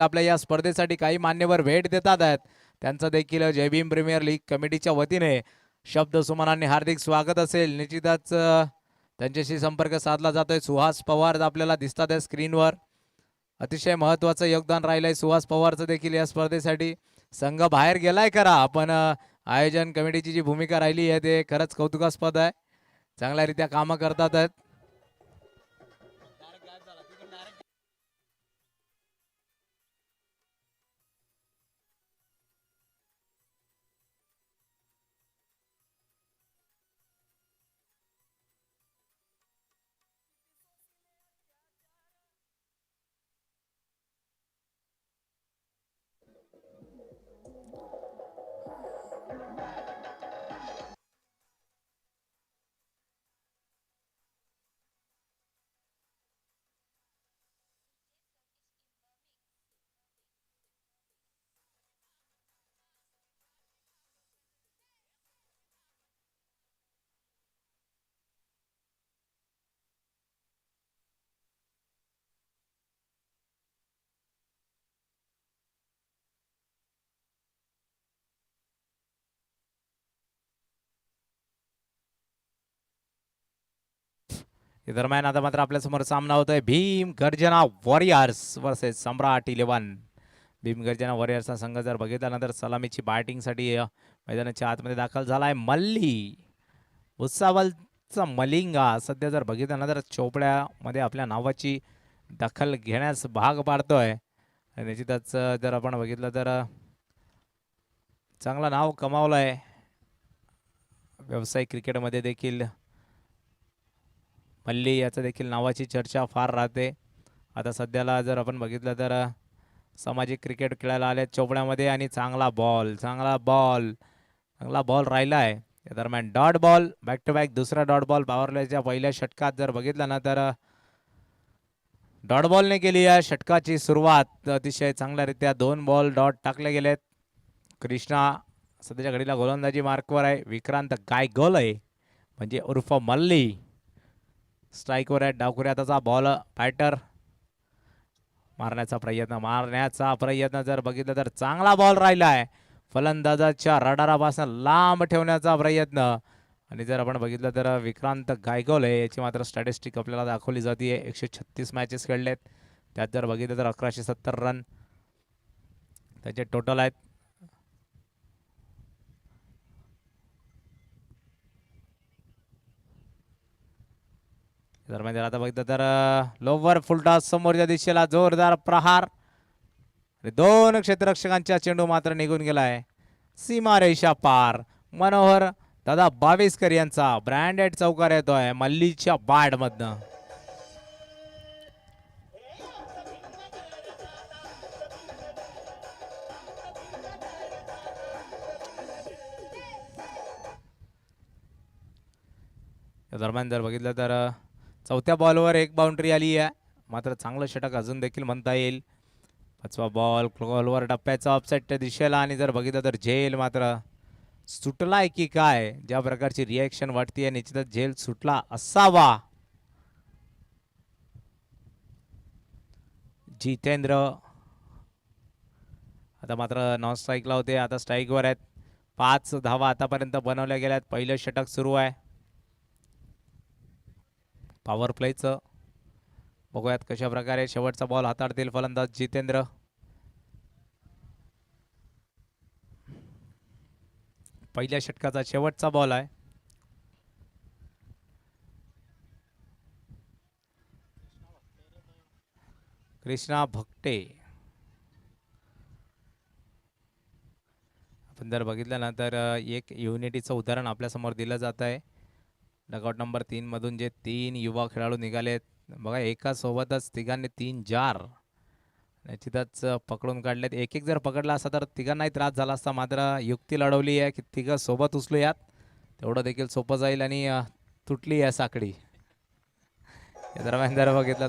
आपल्या या स्पर्धेसाठी काही मान्यवर भेट देतात आहेत त्यांचं देखील जय भीम प्रीमियर लीग कमिटीच्या वतीने शब्द सुमनांनी हार्दिक स्वागत असेल. निश्चितच त्यांच्याशी संपर्क साधला जातोय. सुहास पवार आपल्याला दिसतात आहे स्क्रीनवर. अतिशय महत्वाचं योगदान राहिलंय सुहास पवारचं देखील या स्पर्धेसाठी. संघ बाहेर गेलाय करा पण आयोजन कमिटीची जी भूमिका राहिली आहे ते खरंच कौतुकास्पद आहे. चांगल्यारीत्या कामं करतात आहेत. दरम्यान आता मात्र आपल्यासमोर सामना होतोय भीम गर्जना वॉरियर्स वर्सेस सम्राट 11. भीम गर्जना वॉरियर्सचा संघ जर बघितल्यानंतर सलामीची बॅटिंगसाठी मैदानाच्या आतमध्ये दाखल झालाय. मल्ली भुसावलचा मलिंगा सध्या जर बघितल्यानंतर चोपड्यामध्ये आपल्या नावाची दखल घेण्यास भाग पाडतोय. निश्चितच जर आपण बघितलं तर चांगलं नाव कमावलंय व्यावसायिक क्रिकेटमध्ये देखील. मल्ली याचं देखील नावाची चर्चा फार राहते. आता सध्याला जर आपण बघितलं तर सामाजिक क्रिकेट खेळायला आले चोपड्यामध्ये आणि चांगला बॉल राहिला आहे. त्या दरम्यान dot ball back to back दुसरा डॉट बॉल पॉवरप्लेच्या पहिल्या षटकात जर बघितलं ना तर डॉट बॉलने केली या षटकाची सुरुवात. अतिशय चांगल्यारीत्या 2 बॉल डॉट टाकले गेलेत. कृष्णा सध्याच्या घडीला गोलंदाजी मार्कवर आहे. विक्रांत गायगोले म्हणजे उर्फ मल्ली स्ट्राईकवर आहे. डावखुऱ्या त्याचा बॉल बॅटर मारण्याचा प्रयत्न जर बघितलं तर चांगला बॉल राहिला आहे. फलंदाजाच्या रडारापासून लांब ठेवण्याचा प्रयत्न. आणि जर आपण बघितलं तर विक्रांत गायगोले याची मात्र स्टॅटिस्टिक आपल्याला दाखवली जाते. 136 मॅचेस खेळलेत. त्यात जर बघितलं तर 1170 रन त्याचे टोटल आहेत. दरम्यान जर आता बघितलं तर लोवर फुलटॉस समोरच्या दिशेला जोरदार प्रहार. 2 क्षेत्ररक्षकांच्या चेंडू मात्र निघून गेलाय सीमारेषा पार. मनोहर दादा बावीसकर यांचा ब्रँडेड चौकार येतोय मल्लीच्या बॅट मधनं. दरम्यान जर बघितलं तर चौथ्या बॉलवर 1 बाउंड्री आली आहे. मात्र चांगलं षटक अजून देखील म्हणता येईल. 5वा बॉलवर टप्प्याचा ऑफसाईडच्या दिशेला आणि जर बघितलं तर झेल मात्र सुटलाय की काय ज्या प्रकारची रिॲक्शन वाटतीये निश्चितच झेल सुटला असावा. जितेंद्र आता मात्र नॉन स्ट्राईकला होते. आता स्ट्राईकवर आहेत. 5 धावा आतापर्यंत बनवल्या गेल्यात. पहिलं षटक सुरू आहे पॉवर प्लेचं. बघूयात कशा प्रकारे शेवटचा बॉल हाताळतील फलंदाज जितेंद्र. पहिल्या षटकाचा शेवटचा बॉल आहे. कृष्णा भक्ते आपण जर बघितलं ना तर एक युनिटीचं उदाहरण आपल्यासमोर दिलं जात आहे. डगआउट नंबर 3 मधून जे 3 युवा खेळाडू निघालेत बघा एका सोबतच तिघांनी 3 जार निश्चितच पकडून काढलेत. एक जर पकडला असता तर तिघांनाही त्रास झाला असता. मात्र युक्ती लढवली आहे की तिघं सोबत उचलूयात तेवढं देखील सोपं जाईल आणि तुटली आहे साखळी. या दरम्यान जर बघितलं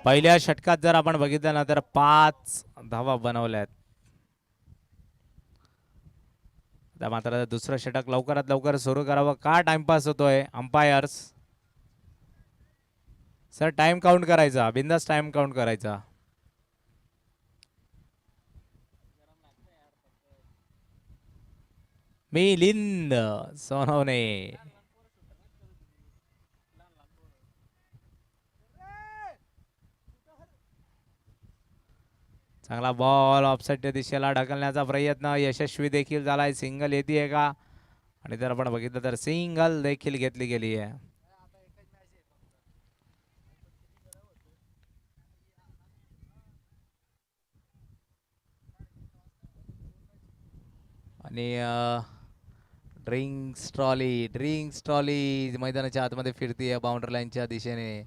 पहिल्या षटकात जर आपण बघितलं ना तर 5 धावा बनवल्यात. मात्र दुसरं षटक लवकरात लवकर सुरू करावं. का टाइमपास होतोय अंपायर्स? सर टाइम काउंट करायचा, बिंदास टाइम काउंट करायचा. मिलिंद सोनवणे. चांगला बॉल ऑफसाईडच्या दिशेला ढकलण्याचा प्रयत्न यशस्वी देखील झालाय. सिंगल येते का? आणि जर आपण बघितलं तर सिंगल देखील घेतली गेली आहे. आणि ड्रिंक्स ट्रॉली मैदानाच्या आतमध्ये फिरतीये बाउंड्री लाईनच्या दिशेने.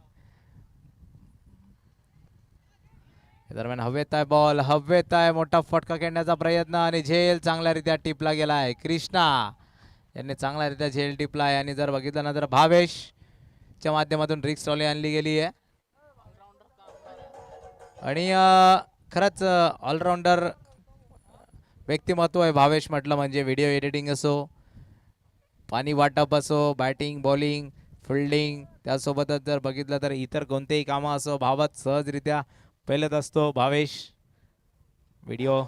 दरम्यान हवेत आहे बॉल, हवेत आहे, मोठा फटका खेळण्याचा प्रयत्न आणि झेल चांगल्यारीत्या टिपला गेलाय. कृष्णा यांनी चांगल्यारीत्या झेल टिपलाय. आणि जर बघितलं ना तर भावेशच्या माध्यमातून ड्रिंक्स ट्रॉली आणली गेली आहे. आणि खरंच ऑलराऊंडर व्यक्तिमत्व आहे भावेश म्हटलं म्हणजे. व्हिडिओ एडिटिंग असो, पाणी वाटप असो, बॅटिंग बॉलिंग फिल्डिंग, त्यासोबतच जर बघितलं तर इतर कोणतेही कामं असो भावत सहजरित्या पेलत असतो भावेश. व्हिडिओ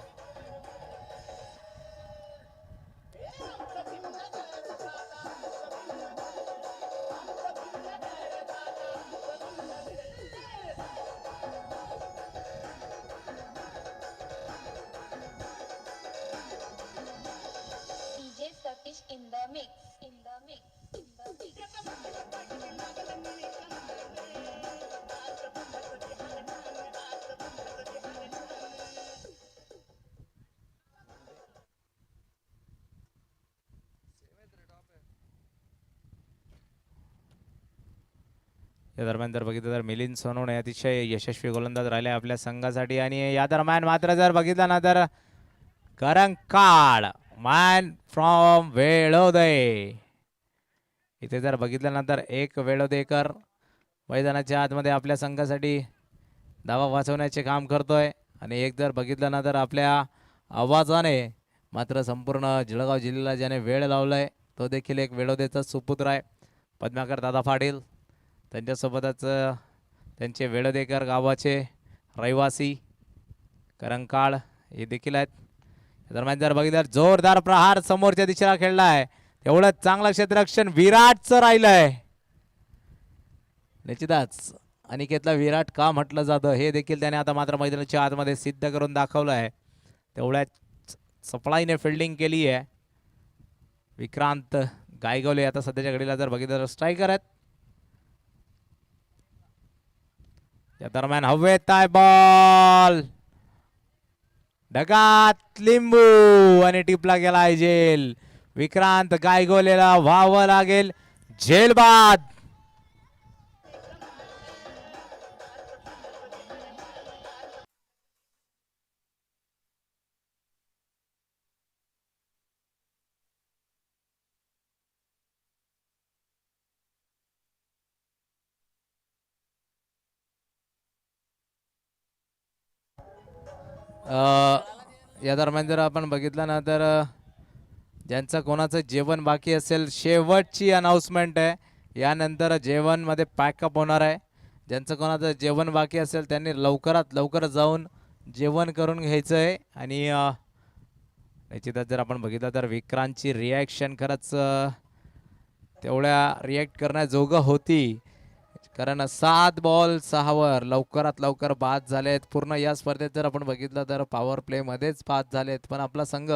या दरम्यान जर बघितलं तर मिलिंद सोनवणे अतिशय यशस्वी गोलंदाज राहिले आपल्या संघासाठी. आणि या दरम्यान मात्र जर बघितलं ना तर करंकाळ मॅन फ्रॉम वेळोदय. इथे जर बघितलं ना तर एक वेळोदेकर मैदानाच्या आतमध्ये आपल्या संघासाठी धावा वाचवण्याचे काम करतोय. आणि एक जर बघितलं ना तर आपल्या आवाजाने मात्र संपूर्ण जळगाव जिल्ह्याला ज्याने वेळ लावलाय तो देखील एक वेळोदेचा सुपुत्र आहे. पद्माकर दादा पाटील त्यांच्यासोबतच त्यांचे वेळोदेकर गावाचे रहिवासी करंकाळ हे देखील आहेत. दरम्यान जर बघितलं जोरदार प्रहार समोरच्या दिशेला खेळलाय. एवढं चांगलं क्षेत्ररक्षण विराटचं राहिलंय. निश्चितच अनिकेतला विराट का म्हटलं जातं हे देखील त्याने आता मात्र मैदानाच्या आतमध्ये सिद्ध करून दाखवलं आहे. तेवढ्या सफळाईने फिल्डिंग केली आहे. विक्रांत गायगवले आता सध्याच्या घडीला जर बघितलं तर स्ट्रायकर आहेत. या दरम्यान हवेत आहे बॉल, ढगात लिंबू आणि टिपला गेलाय झेल. विक्रांत गायगोलेला व्हावं लागेल झेल बाद. या दरम्यान जर आपण बघितलं ना तर ज्यांचं कोणाचं जेवण बाकी असेल शेवटची अनाउन्समेंट आहे. यानंतर जेवणमध्ये पॅकअप होणार आहे. ज्यांचं कोणाचं जेवण बाकी असेल त्यांनी लवकरात लवकर जाऊन जेवण करून घ्यायचं आहे. आणि निश्चितच जर आपण बघितलं तर विक्रांतची रिॲक्शन खरंच तेवढ्या रिॲक्ट करण्याजोगं होती. कारण 7 बॉल 6 वर लवकरात लवकर बाद झालेत. पूर्ण या स्पर्धेत जर आपण बघितलं तर पॉवर प्ले मध्येच बाद झालेत. पण आपला संघ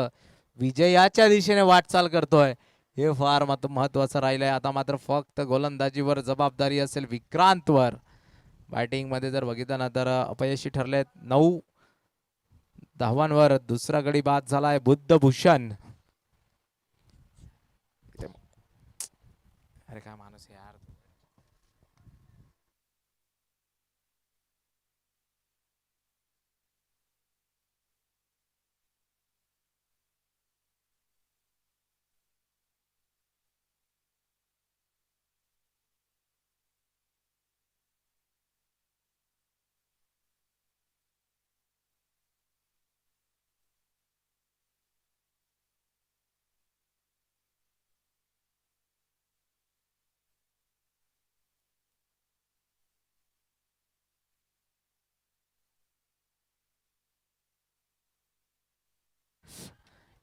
विजयाच्या दिशेने वाटचाल करतोय हे फार महत्वाचं राहिलंय. आता मात्र फक्त गोलंदाजीवर जबाबदारी असेल विक्रांतवर. बॅटिंगमध्ये जर बघितलं ना तर अपयशी ठरलेत. 9 धावांवर दुसरा गडी बाद झालाय बुद्धभूषण. अरे काय माणूस यार.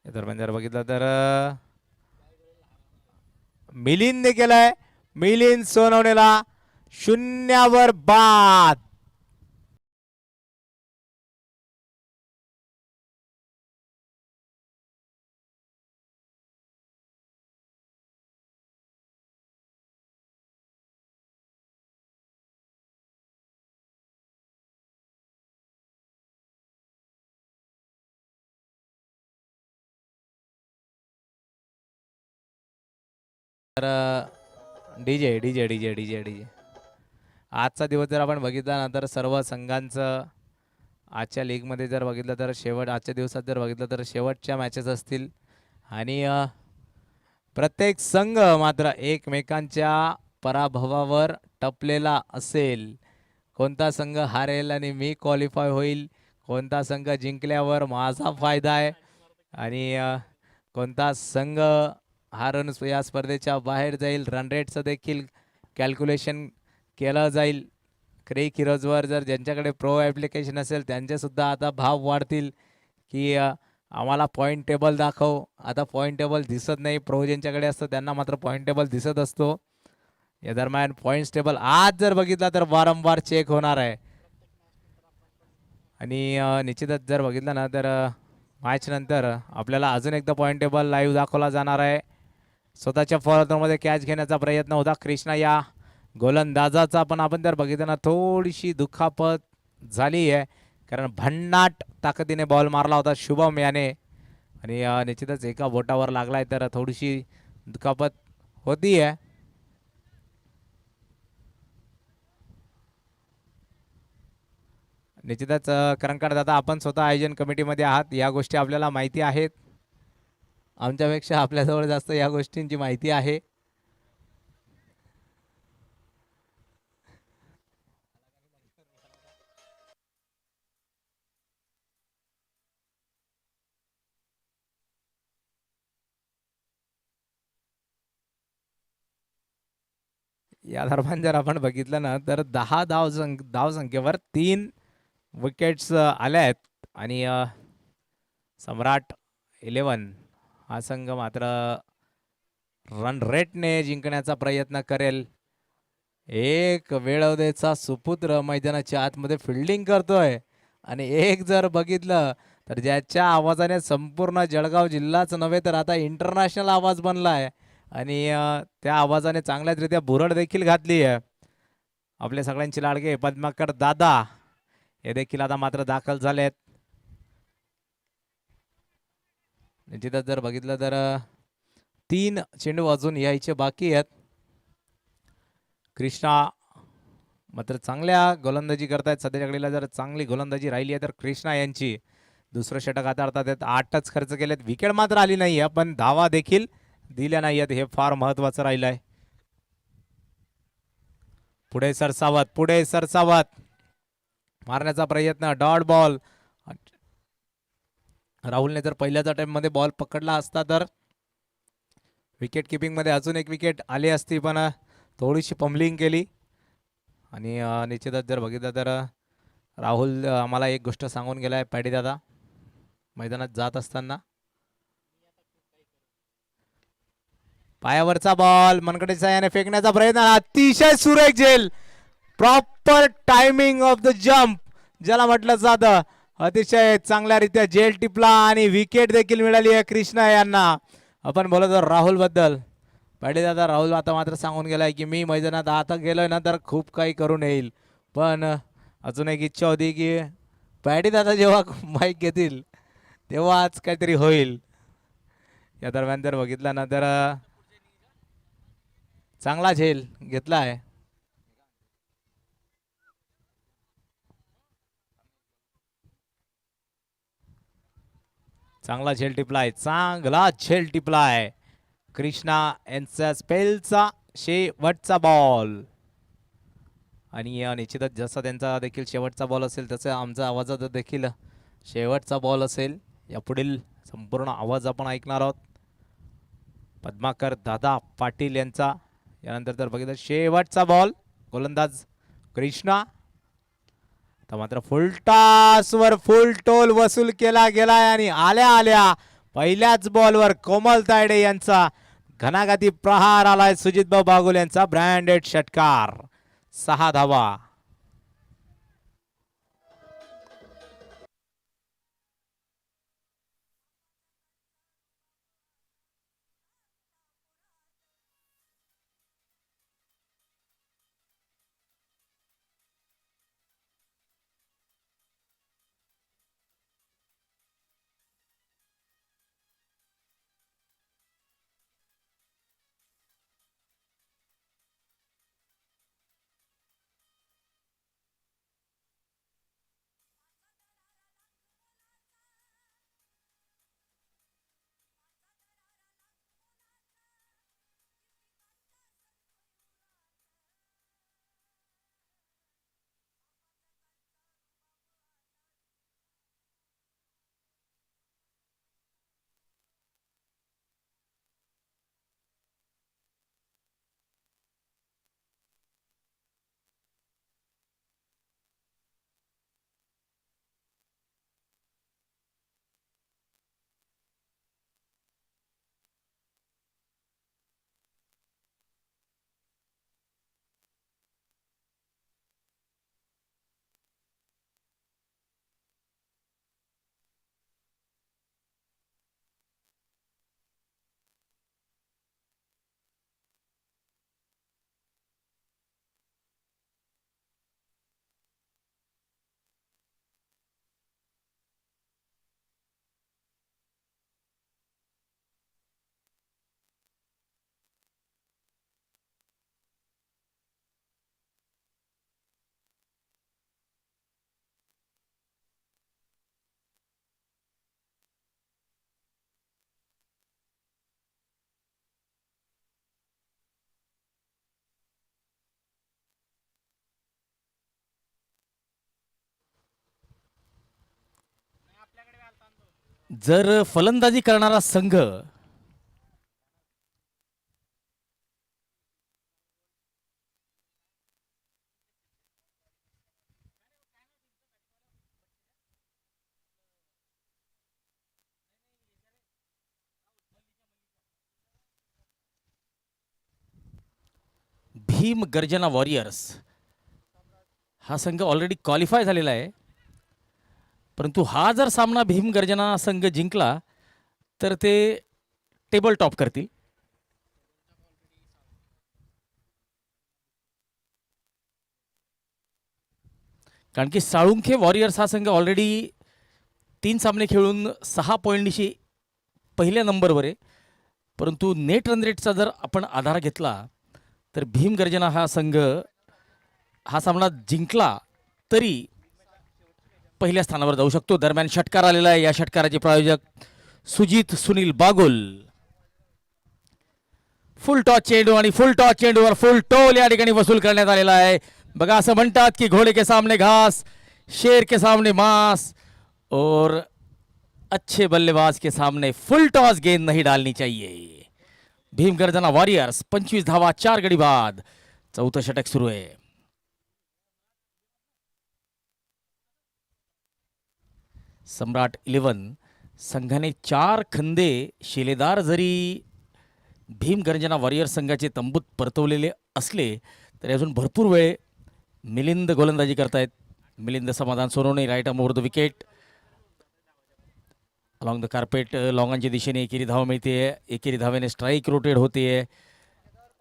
या दरम्यान जर बघितलं तर मिलिंदने केलाय. मिलिंद सोनवणेला 0 बाद. तर DJ DJ DJ DJ DJ आजचा दिवस जर आपण बघितला ना तर सर्व संघांचं आजच्या लीगमध्ये जर बघितलं तर आजच्या दिवसात जर बघितलं तर शेवटच्या मॅचेस असतील आणि प्रत्येक संघ मात्र एकमेकांच्या पराभवावर टपलेला असेल. कोणता संघ हारेल आणि मी क्वालिफाय होईल, कोणता संघ जिंकल्यावर माझा फायदा आहे आणि कोणता संघ हारून या स्पर्धेच्या बाहेर जाईल. रन रेटचं देखील कॅल्क्युलेशन केलं जाईल. क्रेक हिरोजवर जर ज्यांच्याकडे प्रो ॲप्लिकेशन असेल त्यांचेसुद्धा आता भाव वाढतील की आम्हाला पॉईंट टेबल दाखव. आता पॉईंट टेबल दिसत नाही. प्रो ज्यांच्याकडे असतं त्यांना मात्र पॉईंट टेबल दिसत असतो. या दरम्यान पॉईंट्स टेबल आज जर बघितला तर वारंवार चेक होणार आहे आणि निश्चितच जर बघितलं ना तर मॅच नंतर आपल्याला अजून एकदा पॉईंट टेबल लाईव्ह दाखवला जाणार आहे. स्वतःच्या फॉलोमध्ये कॅच घेण्याचा प्रयत्न होता कृष्णा या गोलंदाजाचा, पण आपण जर बघितलं ना थोडीशी दुखापत झाली आहे कारण भन्नाट ताकदीने बॉल मारला होता शुभम याने आणि निश्चितच एका बोटावर लागलाय तर थोडीशी दुखापत होती आहे. निश्चितच करंकाळ दादा आपण स्वतः आयोजन कमिटीमध्ये आहात, या गोष्टी आपल्याला माहिती आहेत. आमच्यापेक्षा आपल्याजवळ जास्त या गोष्टींची माहिती आहे. या दरम्यान जर आपण बघितलं ना तर 10 धावसंख्येवर 3 विकेट्स आल्या आहेत आणि सम्राट 11 हा संघ मात्र रन रेटने जिंकण्याचा प्रयत्न करेल. एक वेळवदेचा सुपुत्र मैदानाच्या आतमध्ये फिल्डिंग करतोय आणि एक जर बघितलं तर ज्याच्या आवाजाने संपूर्ण जळगाव जिल्हाच नव्हे तर आता इंटरनॅशनल आवाज बनलाय आणि त्या आवाजाने चांगल्याचरित्या भुरळ देखील घातली आहे. आपले सगळ्यांचे लाडके पद्माकर दादा हे देखील आता मात्र दाखल झालेत. निश्चितच जर बघितलं तर 3 चेंडू अजून यायचे बाकी आहेत. कृष्णा मात्र चांगल्या गोलंदाजी करतायत सध्याच्या घडीला. जर चांगली गोलंदाजी राहिली आहे तर कृष्णा यांची दुसरं षटक हाताळतात. 8च खर्च केलेत. विकेट मात्र आली नाही आहे पण धावा देखील दिल्या नाही आहेत, हे फार महत्वाचं राहिलं आहे. पुढे सरसावत मारण्याचा प्रयत्न, डॉट बॉल. राहुलने जर पहिल्याच अटेम्प्टमध्ये बॉल पकडला असता तर विकेट किपिंगमध्ये अजून एक विकेट आली असती, पण थोडीशी पम्बलिंग केली आणि निश्चितच जर बघितलं तर राहुल आम्हाला एक गोष्ट सांगून गेलाय पॅडी दादा मैदानात जात असताना. पायावरचा बॉल मनगटाच्या साहाय्याने फेकण्याचा प्रयत्न, अतिशय सुरेख झेल. Proper timing of the jump ज्याला म्हटलं जातं, अतिशय चांगल्यारीत्या झेल टिपला आणि विकेट देखील मिळाली आहे कृष्णा यांना. आपण बोलतो राहुल बद्दल. पाडे दादा राहुल आता मात्र सांगून गेलाय की मी मैदानात आता गेलोय ना तर खूप काही करून येईल, पण अजून एक इच्छा होती की पॅडी दादा जेव्हा माईक घेतील तेव्हा आज काहीतरी होईल. या दरम्यान जर बघितला ना तर चांगला झेल घेतला आहे. चांगला झेल टिपलाय कृष्णा यांचा स्पेलचा शेवटचा बॉल आणि निश्चितच जसा त्यांचा देखील शेवटचा बॉल असेल तसं आमचा आवाजाचा देखील शेवटचा बॉल असेल. यापुढील संपूर्ण आवाज आपण ऐकणार आहोत पद्माकर दादा पाटील यांचा. यानंतर जर बघितलं शेवटचा बॉल, गोलंदाज कृष्णा. तर मात्र फुल टॉसवर फुल टोल वसूल केला गेलाय आणि आल्या पहिल्याच बॉलवर कोमल तायडे यांचा घणाघाती प्रहार आलाय. सुजितभाऊ बागुल यांचा ब्रँडेड षटकार. 6 धावा. जर फलंदाजी करणारा संघ भीम गर्जना वॉरियर्स हा संघ ऑलरेडी क्वालिफाय झालेला आहे, परंतु हा जर सामना भीम गर्जना संघ जिंकला तर ते टेबल टॉप करतील. कारण की साळुंखे वॉरियर्स हा संघ ऑलरेडी 3 सामने खेळून 6 पॉईंटशी पहिल्या नंबरवर आहे, परंतु नेट रन रेटचा जर आपण आधार घेतला तर भीम गर्जना हा संघ हा सामना जिंकला तरी पहिल्या स्थानावर जाऊ शकतो. दरम्यान षटकार आलेला आहे. या षटकाराचे प्रायोजक सुजित सुनील बागुल. फुल टॉस चेंडू आणि फुल टॉस चेंडूवर फुल टोल या ठिकाणी वसूल करण्यात आलेला आहे. बघा असं म्हणतात की घोडे के सामने घास, शेर के सामने मांस और अच्छे बल्लेबाज के सामने फुल टॉस गेंद नहीं डालनी चाहिए. भीम गर्जना वॉरियर्स 25 धावा 4 गडी बाद. चौथं षटक सुरू आहे. सम्राट 11 संघाने 4 खंदे शिलेदार जरी भीम गर्जना वॉरियर संघाचे तंबूत परतवलेले असले तरी अजून भरपूर वेळ मिलिंद गोलंदाजी करतायत. Milind Samadhan Sonawane right arm over the wicket along the carpet. लॉंगांच्या दिशेने एकेरी धाव मिळते. एकेरी धावेने स्ट्राईक रोटेट होते.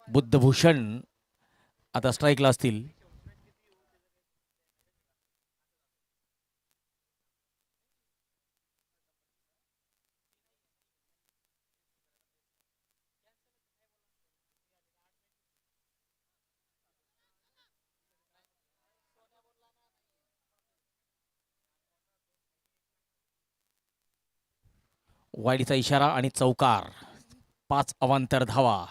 बुद्धभूषण आता स्ट्राईकला असतील. वाईडचा इशारा आणि चौकार. 5 अवांतर धावा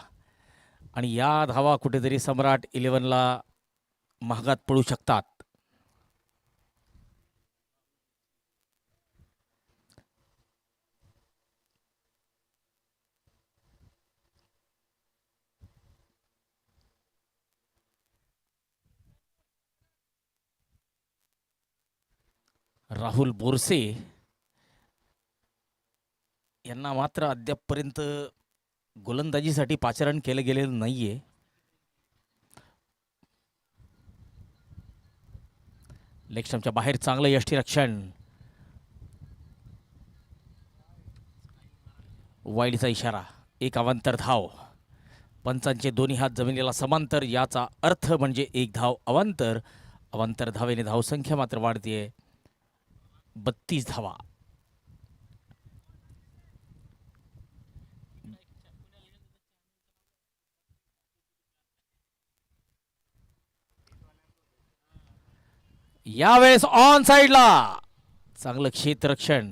आणि या धावा कुठेतरी सम्राट 11ला महागात पडू शकतात. राहुल बोरसे यांना मात्र अद्यापपर्यंत गोलंदाजीसाठी पाचारण केलं गेलेलं नाहीये. लेग स्टंपच्या बाहेर चांगलं यष्टीरक्षण. वाईडचा इशारा. एक अवांतर धाव. पंचांचे दोन्ही हात जमिनीला समांतर. याचा अर्थ म्हणजे एक धाव अवांतर. अवांतर धावेने धावसंख्या मात्र वाढतीये. 32 धावा. यावेळेस ऑन साइडला चांगलं क्षेत्ररक्षण.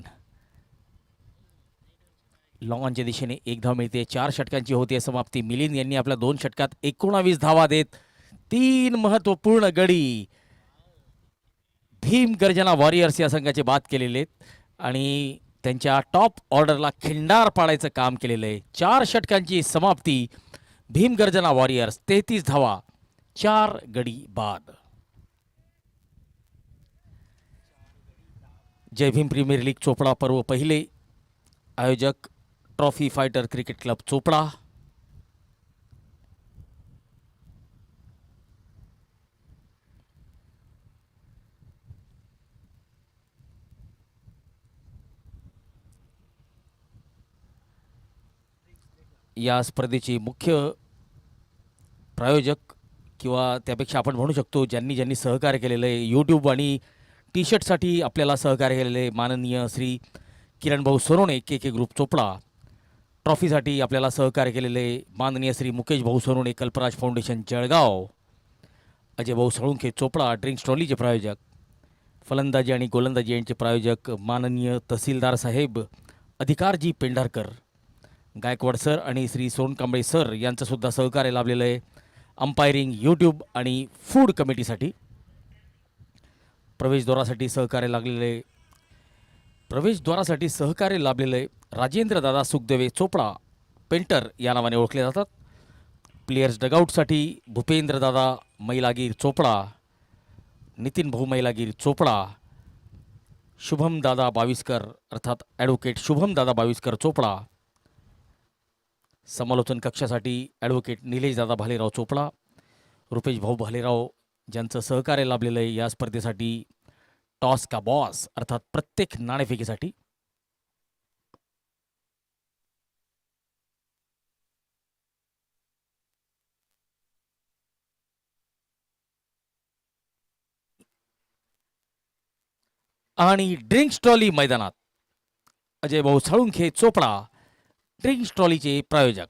लॉंगॉनच्या दिशेने एक धाव मिळते. 4 षटकांची होते समाप्ती. मिलिंद यांनी आपल्या 2 षटकात 19 धावा देत 3 महत्वपूर्ण गडी भीम गर्जना वॉरियर्स या संघाचे बाद केलेले आहेत आणि त्यांच्या टॉप ऑर्डरला खिंडार पाडायचं काम केलेलं आहे. 4 षटकांची समाप्ती. भीम गर्जना वॉरियर्स 33 धावा, 4 गडी बाद. जय भीम प्रीमियर लीग चोपडा पर्व पहिले. आयोजक trophy fighter cricket club Chopda. या स्पर्धेचे मुख्य प्रायोजक किंवा त्यापेक्षा आपण म्हणू शकतो ज्यांनी ज्यांनी सहकार्य केलेलं आहे, यूट्यूब आणि टी शर्टसाठी आपल्याला सहकार्य केलेले आहे, माननीय श्री किरण भाऊ सोनवणे के के ग्रुप चोपडा. ट्रॉफीसाठी आपल्याला सहकार्य केलेले माननीय श्री मुकेश भाऊ सोनवणे कल्पराज फाउंडेशन जळगाव. अजय भाऊ साळुंखे चोपडा ड्रिंक्स ट्रॉलीचे प्रायोजक. फलंदाजी आणि गोलंदाजी यांचे प्रायोजक माननीय तहसीलदार साहेब अधिकारजी पेंढारकर. गायकवाड सर आणि श्री सोनकांबळे सर यांचंसुद्धा सहकार्य लाभलेलं आहे. अंपायरिंग, यूट्यूब आणि फूड कमिटीसाठी. प्रवेशद्वारासाठी सहकार्य लाभलेलं आहे राजेंद्र दादा सुखदेवे चोपडा पेंटर या नावाने ओळखले जातात. प्लेयर्स डगआउटसाठी भूपेंद्र दादा मैलागीर चोपडा, नितीन भाऊ मैलागीर चोपडा, शुभम दादा बाविस्कर अर्थात ॲडव्होकेट शुभम दादा बाविस्कर चोपडा. समालोचन कक्षासाठी ॲडव्होकेट निलेशदादा भालेराव चोपडा, रुपेश भाऊ भालेराव ज्यांचं सहकार्य लाभलेलं आहे या स्पर्धेसाठी. टॉस का बॉस अर्थात प्रत्येक नाणेफेकीसाठी. आणि ड्रिंक्स ट्रॉली मैदानात अजय भाऊ साळुंखे चोपडा ड्रिंक्स ट्रॉलीचे प्रायोजक.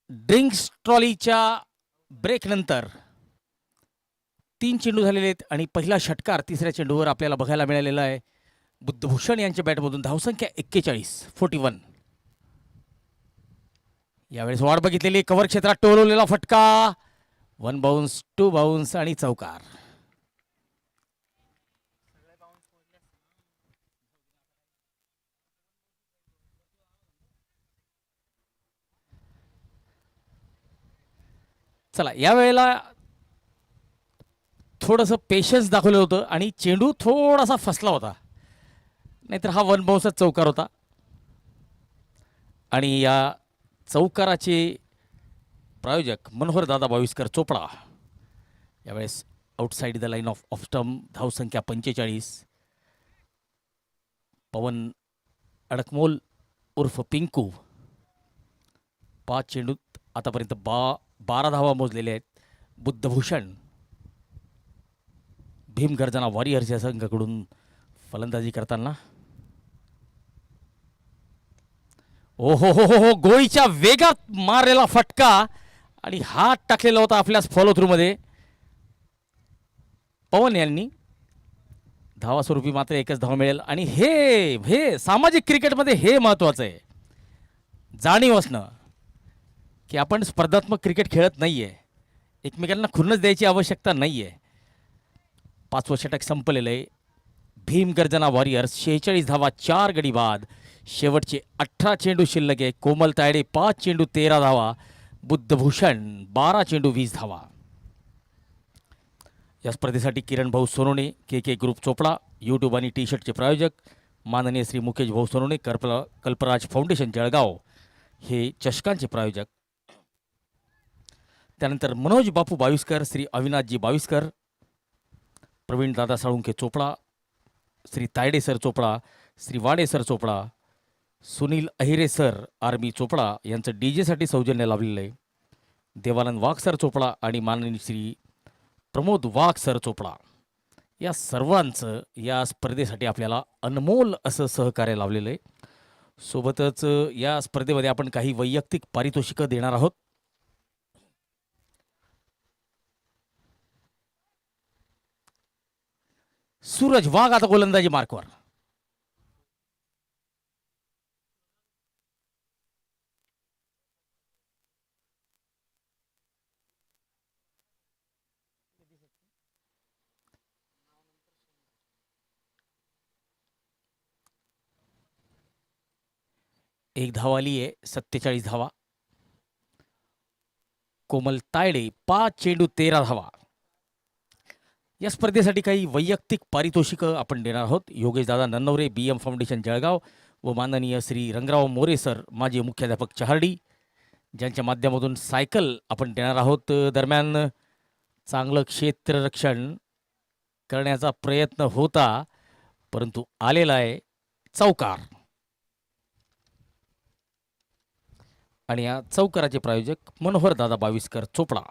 ड्रिंक्स ट्रॉलीच्या ब्रेकनंतर 3 चेंडू झालेले आहेत आणि पहिला षटकार तिसऱ्या चेंडूवर आपल्याला बघायला मिळालेला आहे. बुद्धभूषण यांच्या बॅटमधून धावसंख्या 41. यावेळेस वाट बघितलेली, कव्हर क्षेत्रात टोलवलेला फटका, 1 बाउन्स 2 बाउन्स आणि चौकार. चला, यावेळेला थोडंसं पेशन्स दाखवलं होतं आणि चेंडू थोडासा फसला होता, नाहीतर हा 1 बाउन्सचा चौकार होता. आणि या चौकाराचे प्रायोजक मनोहर दादा बाविस्कर चोपडा. यावेळेस outside the line off stump, धावसंख्या 45. पवन अडकमोल उर्फ पिंकू 5 चेंडूत आतापर्यंत 12 धावा मोजलेल्या आहेत. बुद्धभूषण भीमगर्जना वॉरियर्स या संघाकडून फलंदाजी करताना. ओ हो हो हो हो, गोळीच्या वेगात मारलेला फटका आणि हात टाकलेला होता आपल्याच फॉलो थ्रूमध्ये पवन यांनी. धावा स्वरूपी मात्र एकच धाव मिळेल आणि हे सामाजिक क्रिकेटमध्ये हे महत्त्वाचं आहे, जाणीव असणं की आपण स्पर्धात्मक क्रिकेट खेळत नाही आहे, एकमेकांना खुन्नस द्यायची आवश्यकता नाही आहे. 5वं षटक संपलेलं आहे. भीमगर्जना वॉरियर्स 46 धावा, 4 गडी बाद. शेवटचे 18 चेंडू शिल्लक आहे. कोमल तायडे 5 चेंडू 13 धावा, बुद्धभूषण 12 चेंडू 20 धावा. या स्पर्धेसाठी किरण भाऊ सोनवणे, के ग्रुप चोपडा, यूट्यूब आणि टी शर्टचे प्रायोजक माननीय श्री मुकेश भाऊ सोनवणे, कल्पराज फाउंडेशन जळगाव हे चषकांचे प्रायोजक. त्यानंतर मनोज बापू Baviskar, Shri Avinashji Baviskar, Pravin Dada Salunkhe Chopda, Shri Tayde sir Chopda, Shri Wade sir Chopda, Sunil Ahire sir army Chopda यांचं डीजेसाठी सौजन्य लाभलेलं आहे. देवानंद वाघ सर चोपडा आणि माननीय श्री प्रमोद वाघ सर चोपडा या सर्वांचं या स्पर्धेसाठी आपल्याला अनमोल असं सहकार्य लावलेलं आहे. सोबतच या स्पर्धेमध्ये आपण काही वैयक्तिक पारितोषिकं देणार आहोत. सूरज वाघ आता गोलंदाजी मार्कवर. एक धाव आली आहे, 47 धावा. कोमल तायडे 5 चेंडू 13 धावा. या स्पर्धेसाठी काही वैयक्तिक पारितोषिकं आपण देणार आहोत. योगेश दादा नन्नवरे, BM फाउंडेशन जळगाव व माननीय श्री रंगराव मोरे सर, माजी मुख्याध्यापक चहार्डी, ज्यांच्या माध्यमातून सायकल आपण देणार आहोत. दरम्यान चांगलं क्षेत्ररक्षण करण्याचा प्रयत्न होता, परंतु आलेला आहे चौकार. आणि या चौकाराचे प्रायोजक मनोहर दादा बाविस्कर चोपडा.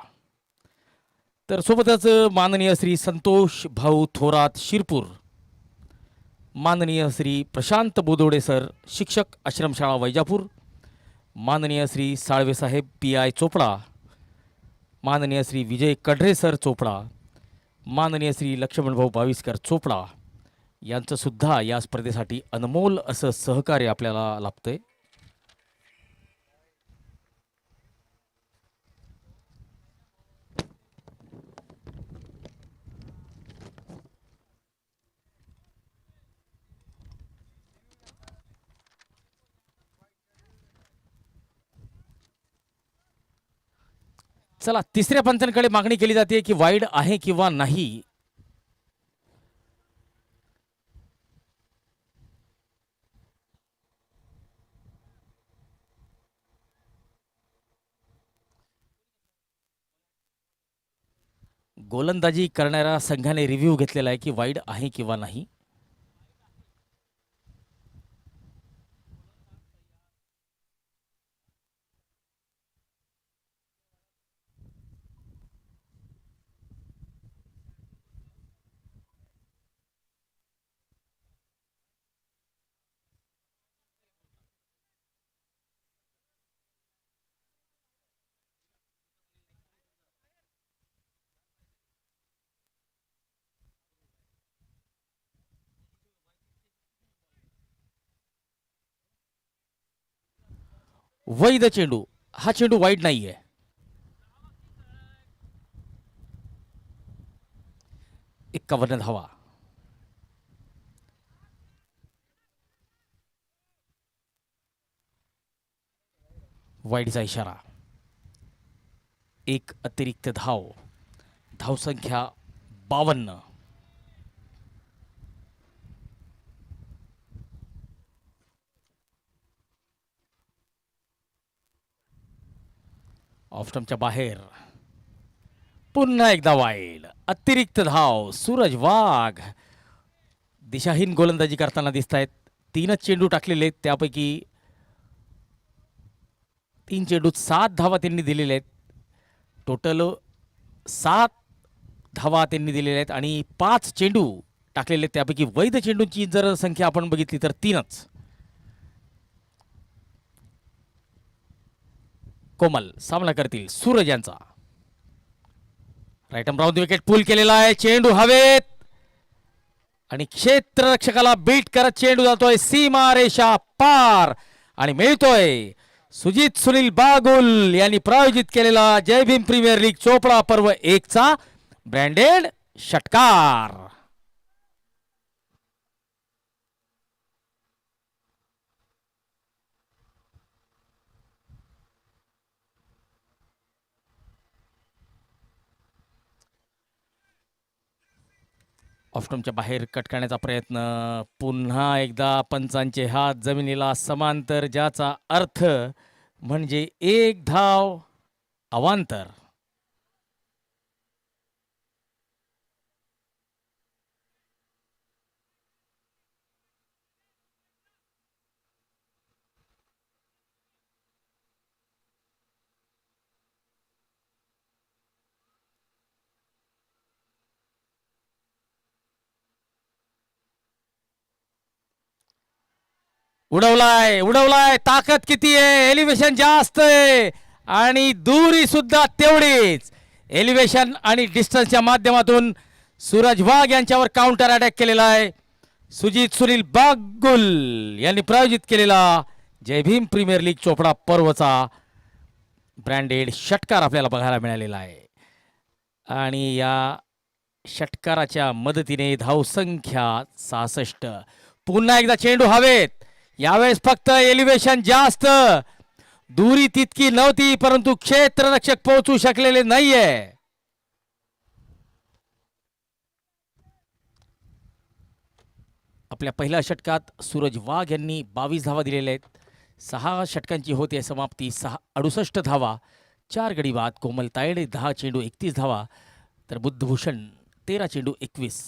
तर सोबतच माननीय श्री संतोष भाऊ थोरात शिरपूर, माननीय श्री प्रशांत बोदोडे सर, शिक्षक आश्रमशाळा वैजापूर, माननीय श्री साळवे साहेब PI चोपडा, माननीय श्री विजय कढरे सर चोपडा, माननीय श्री लक्ष्मणभाऊ बाविस्कर चोपडा यांचं सुद्धा या स्पर्धेसाठी अनमोल असं सहकार्य आपल्याला लाभतंय. चला, तिसऱ्या पंचांकडे मागणी केली जाते की वाईड आहे किंवा नाही. गोलंदाजी करणाऱ्या संघाने रिव्ह्यू घेतलेला आहे की वाईड आहे किंवा नाही. वैध चेंडू, हा चेंडू वाईड नाहीये. एक्कावन्न धावा. वाईडचा इशारा. एक अतिरिक्त धाव. धावसंख्या 52. ऑफस्टंपच्या बाहेर. पुन्हा एकदा वाईड. अतिरिक्त धाव. सूरज वाघ दिशाहीन गोलंदाजी करताना दिसत आहेत. 3च चेंडू टाकलेले आहेत, त्यापैकी 3 चेंडूत 7 धावा त्यांनी दिलेल्या आहेत. टोटल 7 धावा त्यांनी दिलेल्या आहेत आणि 5 चेंडू टाकलेले आहेत, त्यापैकी वैध चेंडूंची जर संख्या आपण बघितली तर 3च. कोमल सामना करतील सूरज यांचा. राईट आर्म राऊंड विकेट पूल केलेला आहे. चेंडू हवेत आणि क्षेत्ररक्षकाला बीट करत चेंडू जातोय सीमा रेषा पार आणि मिळतोय. सुजित सुनील बागुल यांनी प्रायोजित केलेला जय भीम प्रीमियर लीग चोपडा पर्व 1 चा ब्रँडेड षटकार. ऑफस्टंपच्या बाहेर कट करण्याचा प्रयत्न. पुन्हा एकदा पंचांचे हात जमिनीला समांतर, ज्याचा अर्थ म्हणजे 1 धाव अवांतर. उडवलाय उडवलाय. ताकद किती आहे, एलिव्हेशन जास्त आहे आणि दुरी सुद्धा तेवढीच. एलिव्हेशन आणि डिस्टन्सच्या माध्यमातून सूरज वाघ यांच्यावर काउंटर अटॅक केलेला आहे. सुजित सुनील बागुल यांनी प्रायोजित केलेला जय भीम प्रीमियर लीग चोपडा पर्वचा ब्रँडेड षटकार आपल्याला बघायला मिळालेला आहे आणि या षटकाराच्या मदतीने धावसंख्या 66. पुन्हा एकदा चेंडू हवेत. यावेळेस फक्त एलिव्हेशन जास्त, दुरी तितकी नव्हती, परंतु क्षेत्ररक्षक पोहोचू शकलेले नाहीये. आपल्या पहिल्या षटकात सूरज वाघ यांनी 22 धावा दिलेल्या आहेत. 6 षटकांची होती समाप्ती. 68 धावा, 4 गडी बाद. कोमल तायडे 10 चेंडू 31 धावा, तर बुद्धभूषण 13 चेंडू 21.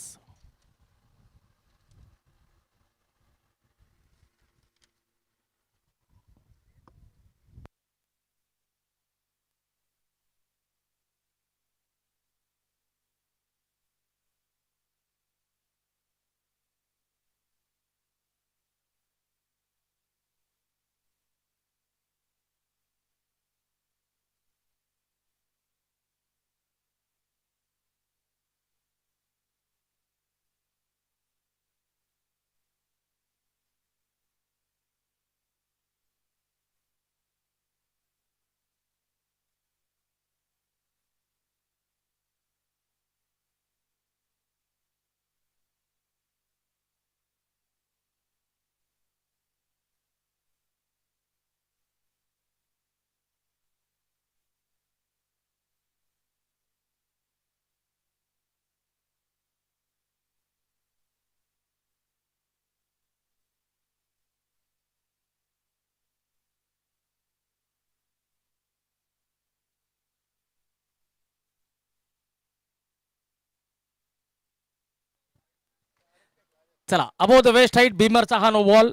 चला, अबो द वेस्ट हाईट भीमरचा हा नो बॉल.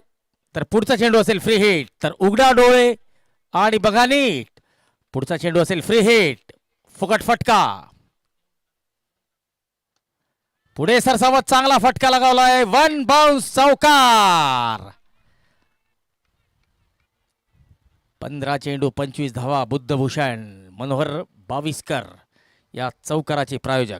तर पुढचा चेंडू असेल फ्री हिट. तर उघडा डोळे आणि बघा नीट. पुढचा चेंडू असेल फ्री हिट, फुकट फटका. पुढे सरसावत चांगला फटका लगावलाय. 1 बाउन्स चौकार. 15 चेंडू 25 धावा. बुद्धभूषण मनोहर बाविस्कर या चौकाराचे प्रायोजक.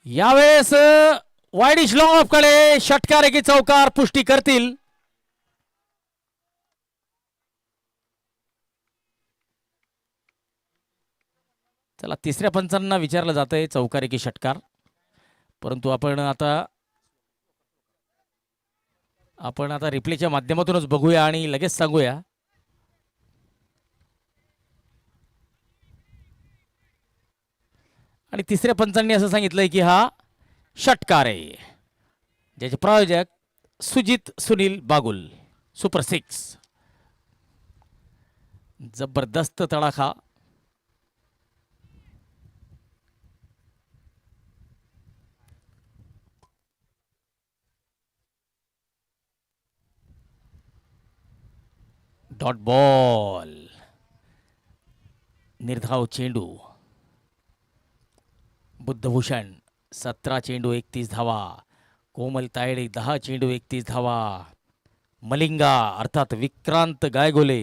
यावेळेस वाईडिश लॉंग ऑफ कडे षटकार एकी चौकार पुष्टी करतील. चला तिसऱ्या पंचांना विचारलं जातंय चौकार एकी षटकार, परंतु आपण आता रिप्लेच्या माध्यमातूनच बघूया आणि लगेच सांगूया. आणि तिसऱ्या पंचांनी असं सांगितलंय की हा षटकार आहे, ज्याचे प्रायोजक सुजित सुनील बागुल. सुपर 6 जबरदस्त तडाखा. डॉट बॉल, निर्धाव चेंडू. बुद्धभूषण 17 चेंडू 31 धावा. कोमल तायडे 10 चेंडू 31 धावा. मलिंगा अर्थात विक्रांत गायगोले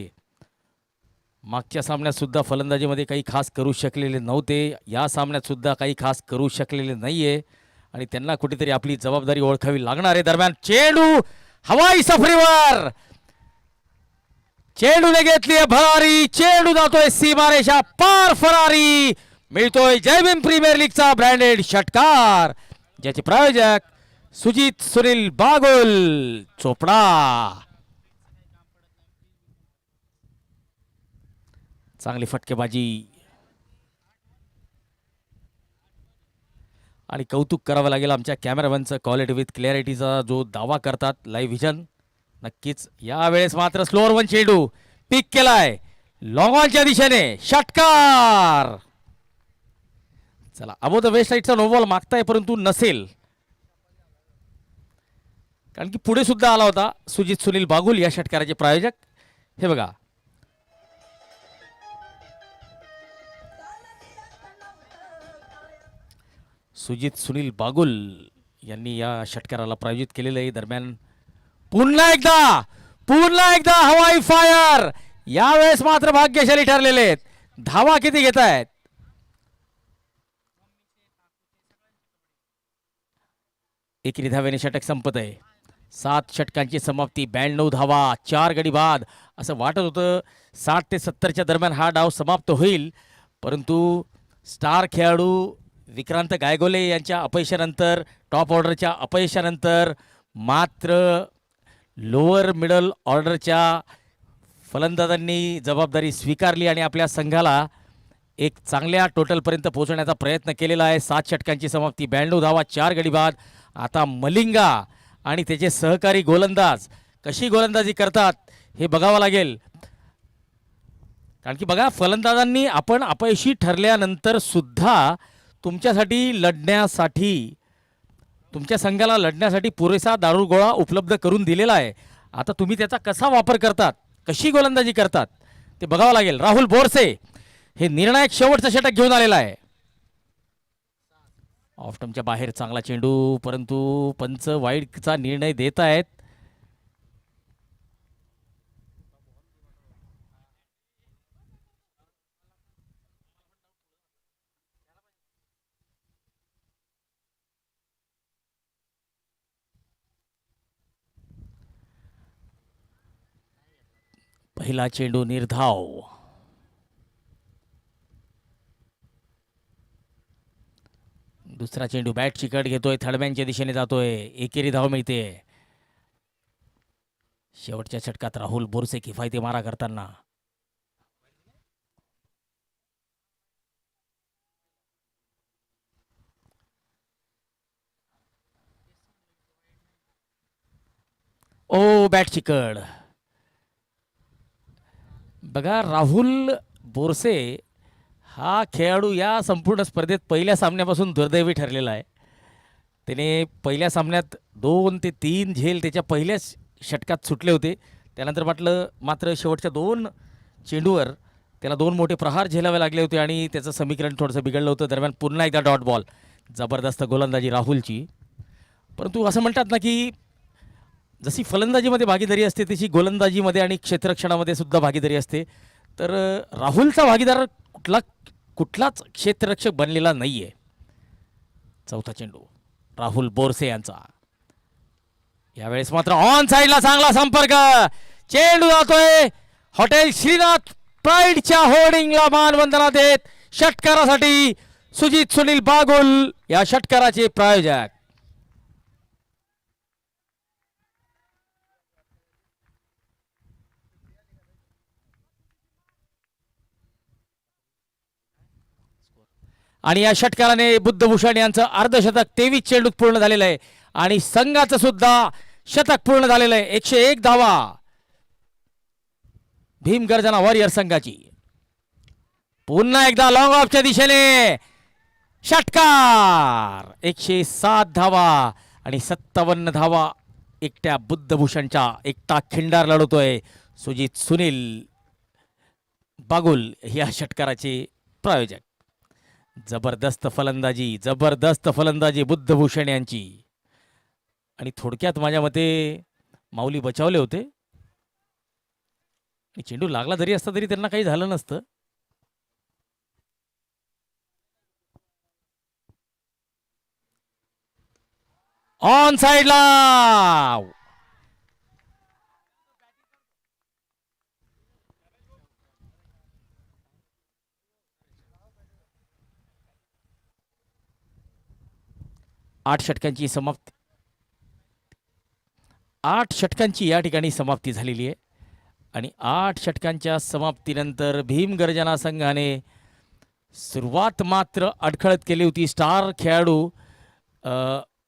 मागच्या सामन्यात सुद्धा फलंदाजीमध्ये काही खास करू शकलेले नव्हते, या सामन्यात सुद्धा काही खास करू शकलेले नाहीये आणि त्यांना कुठेतरी आपली जबाबदारी ओळखावी लागणार आहे. दरम्यान चेंडू हवाई सफरीवर, चेंडूने घेतली भरारी, चेंडू जातोय सीमारेषा पार फरारी. मिळतोय जय भीम प्रीमियर लीगचा ब्रँडेड षटकार, ज्याचे प्रायोजक सुजित सुनील बागुल चोपडा. चांगली फटकेबाजी आणि कौतुक करावं लागेल आमच्या कॅमेरामॅनचं क्वालिटी विथ क्लॅरिटीचा जो दावा करतात लाईव्ह व्हिजन. नक्कीच यावेळेस मात्र स्लोअर वन चेंडू पिक केलाय लॉंग ऑनच्या दिशेने षटकार. चला अबो द वेस्ट साईडचा नो बॉल मागताय परंतु नसेल, कारण की पुढे सुद्धा आला होता सुजित सुनील बागुल या षटकाराचे प्रायोजक. हे बघा सुजित सुनील बागुल यांनी या षटकाराला प्रायोजित केलेलं आहे. दरम्यान पुन्हा एकदा हवाई फायर, यावेळेस मात्र भाग्यशाली ठरलेले आहेत. धावा किती घेत आहेत? एकेरी धावेने षटक संपत आहे. 7 षटकांची समाप्ती, 92 धावा, 4 गडी बाद. असं वाटत होतं 60 ते 70च्या दरम्यान हा डाव समाप्त होईल, परंतु स्टार खेळाडू विक्रांत गायगोले यांच्या अपयशानंतर, टॉप ऑर्डरच्या अपयशानंतर मात्र लोअर मिडल ऑर्डरच्या फलंदाजांनी जबाबदारी स्वीकारली आणि आपल्या संघाला एक चांगल्या टोटलपर्यंत पोहोचण्याचा प्रयत्न केलेला आहे. 7 षटकांची समाप्ती, 92 धावा, 4 गडी बाद. आता मलिंगा आणि त्याचे सहकारी गोलंदाज कशी गोलंदाजी करतात हे बघावं लागेल, कारण की बघा फलंदाजांनी आपण अपयशी ठरल्यानंतर सुद्धा तुमच्यासाठी लढण्यासाठी, तुमच्या संघाला लढण्यासाठी पुरेसा दारूगोळा उपलब्ध करून दिलेला आहे. आता तुम्ही त्याचा कसा वापर करतात, कशी गोलंदाजी करतात ते बघावं लागेल. राहुल बोरसे हे निर्णायक शेवटचं षटक घेऊन आलेला आहे. ऑफस्टंपच्या बाहेर चांगला चेंडू, परंतु पंच वाईडचा निर्णय देत आहेत. पहिला चेंडू निर्धाव, दुसरा चेंडू बॅट चिकट घेतोय, थर्डमॅनच्या दिशेने जातोय, एकेरी धाव मिळते. शेवटच्या षटकात राहुल बोरसे किफायती मारा करताना. ओ बॅट चिकट. बघा राहुल बोरसे हा खेळाडू या संपूर्ण स्पर्धेत पहिल्या सामन्यापासून दुर्दैवी ठरलेला आहे. त्याने पहिल्या सामन्यात 2 ते 3 झेल त्याच्या पहिल्याच षटकात सुटले होते. त्यानंतर मात्र शेवटच्या 2 चेंडूवर त्याला 2 मोठे प्रहार झेलावे लागले होते आणि त्याचं समीकरण थोडंसं बिघडलं होतं. दरम्यान पुन्हा एकदा डॉट बॉल, जबरदस्त गोलंदाजी राहुलची. परंतु असं म्हणतात ना की जशी फलंदाजीमध्ये भागीदारी असते तशी गोलंदाजीमध्ये आणि क्षेत्ररक्षणामध्ये सुद्धा भागीदारी असते. तर राहुलचा भागीदार कुठलाच क्षेत्ररक्षक बनलेला नाही आहे. चौथा चेंडू राहुल बोरसे यांचा. यावेळेस मात्र ऑन साइडला चांगला संपर्क. चेंडू जातोय हॉटेल श्रीनाथ प्राईडच्या होर्डिंगला मानवंदना देत षटकारासाठी सुजित सुनील बागुल या षटकाराचे प्रायोजक. आणि या षटकाराने बुद्धभूषण यांचं अर्धशतक 23 चेंडूत पूर्ण झालेलं आहे आणि संघाचं सुद्धा शतक पूर्ण झालेलं आहे. 101 धावा भीमगर्जना वॉरियर संघाची. पुन्हा एकदा लॉंग ऑफच्या दिशेने षटकार. 107 धावा आणि 57 धावा एकट्या बुद्धभूषणच्या. एकटा खिंडार लढवतोय सुजित सुनील बागुल या षटकाराचे प्रायोजक. जबरदस्त फलंदाजी बुद्धभूषण यांची. आणि थोडक्यात माझ्या मते माऊली बचावले होते. चेंडू लागला जरी असता तरी त्यांना काही झालं नसतं. ऑन साइडला आठ षटकांची या ठिकाणी समाप्ती झालेली आहे. आणि 8 षटकांच्या समाप्तीनंतर भीमगर्जना संघाने सुरुवात मात्र अडखळत केली होती. स्टार खेळाडू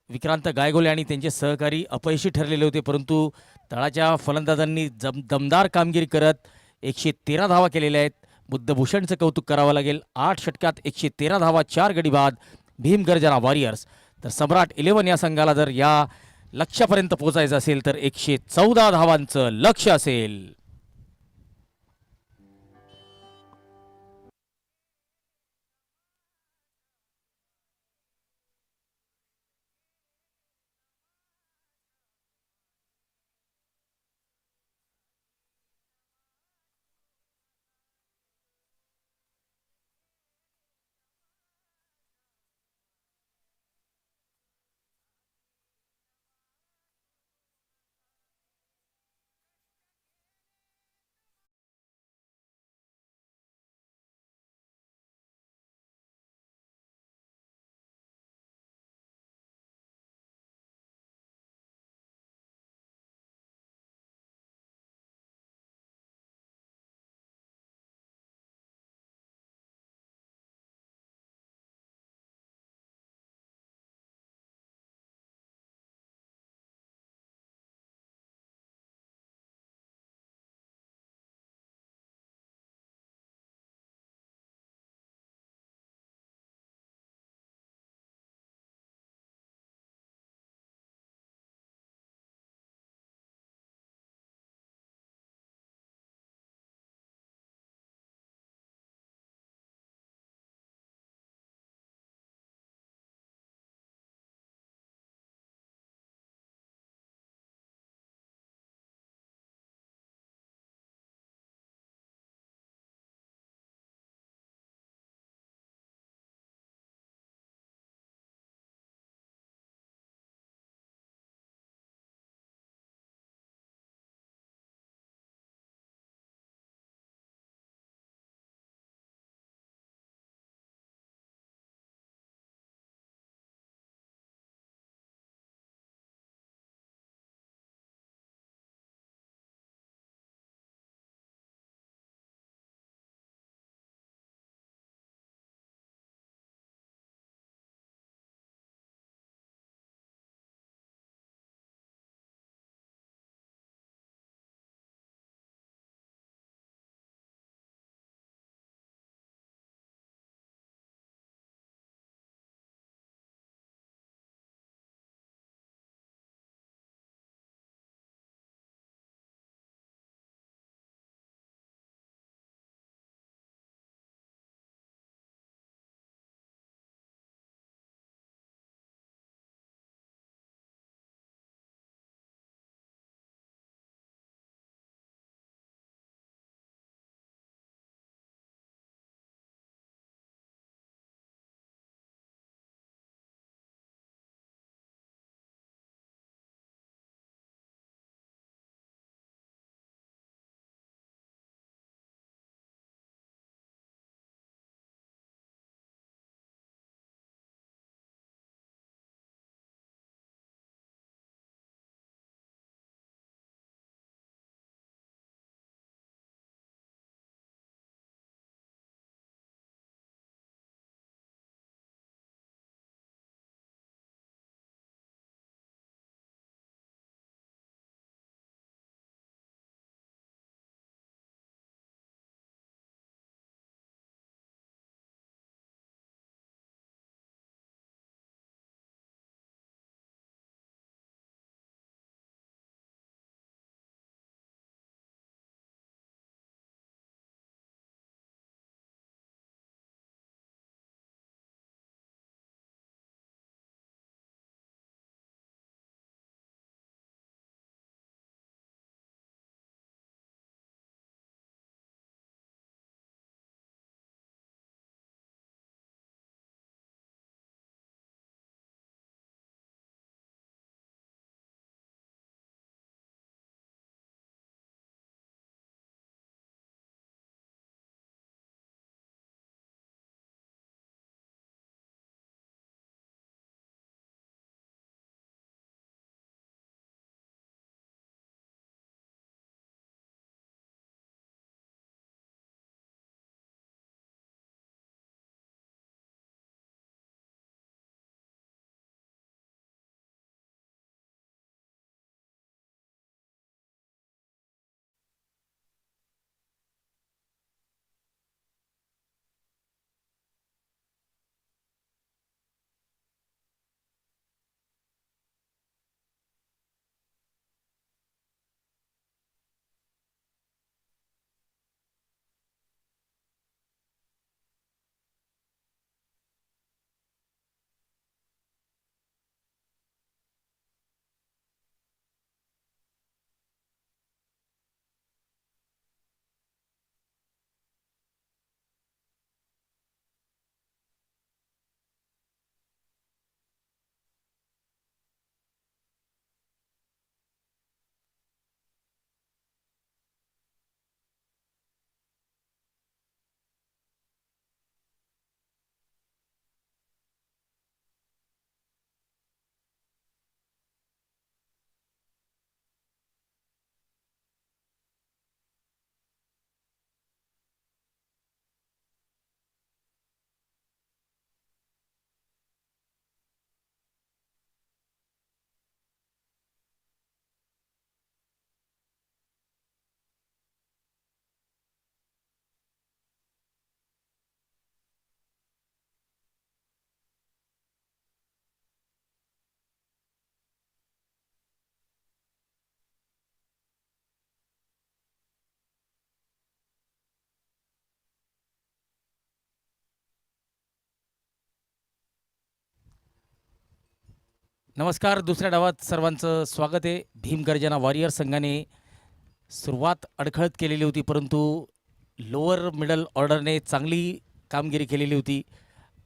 विक्रांत गायगोले आणि त्यांचे सहकारी अपयशी ठरलेले होते, परंतु तळाच्या फलंदाजांनी दमदार कामगिरी करत 113 धावा केलेल्या आहेत. बुद्धभूषणचं कौतुक करावं लागेल. 8 षटकात 113 धावा, 4 गडी बाद भीमगर्जना वॉरियर्स. तर सम्राट 11 या संघाला जर या लक्ष्यापर्यंत पोहोचायचं असेल तर 114 धावांचं लक्ष्य असेल. नमस्कार. दुसऱ्या डावात सर्वांचं स्वागत आहे. भीमगर्जना वॉरियर संघाने सुरुवात अडखळत केलेली होती, परंतु लोअर मिडल ऑर्डरने चांगली कामगिरी केलेली होती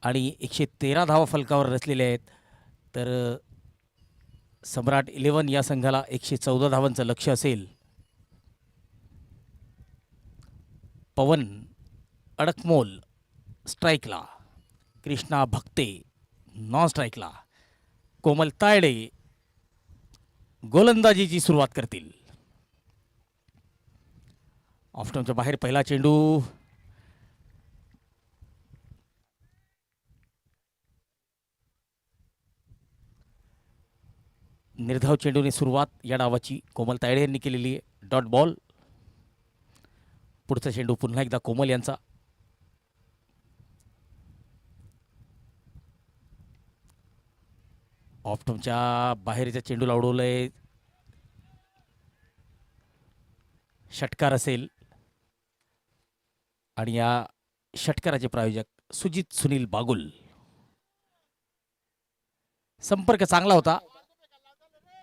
आणि 113 धावा फलकावर रचलेल्या आहेत. तर सम्राट 11 या संघाला 114 धावांचं लक्ष्य असेल. पवन अडकमोल स्ट्राईकला, कृष्णा भक्ते नॉन स्ट्राईकला, कोमल तायडे गोलंदाजीची सुरुवात करतील. ऑफ्टॉनच्या बाहेर पहिला चेंडू निर्धाव चेंडूने सुरुवात या डावाची कोमल तायडे यांनी केलेली आहे. Dot ball. पुढचा चेंडू पुन्हा एकदा कोमल यांचा. ऑफ्टॉनच्या बाहेरच्या चेंडूला उडवलंय, षटकार असेल आणि या षटकाराचे प्रायोजक सुजित सुनील बागुल. संपर्क चांगला होता.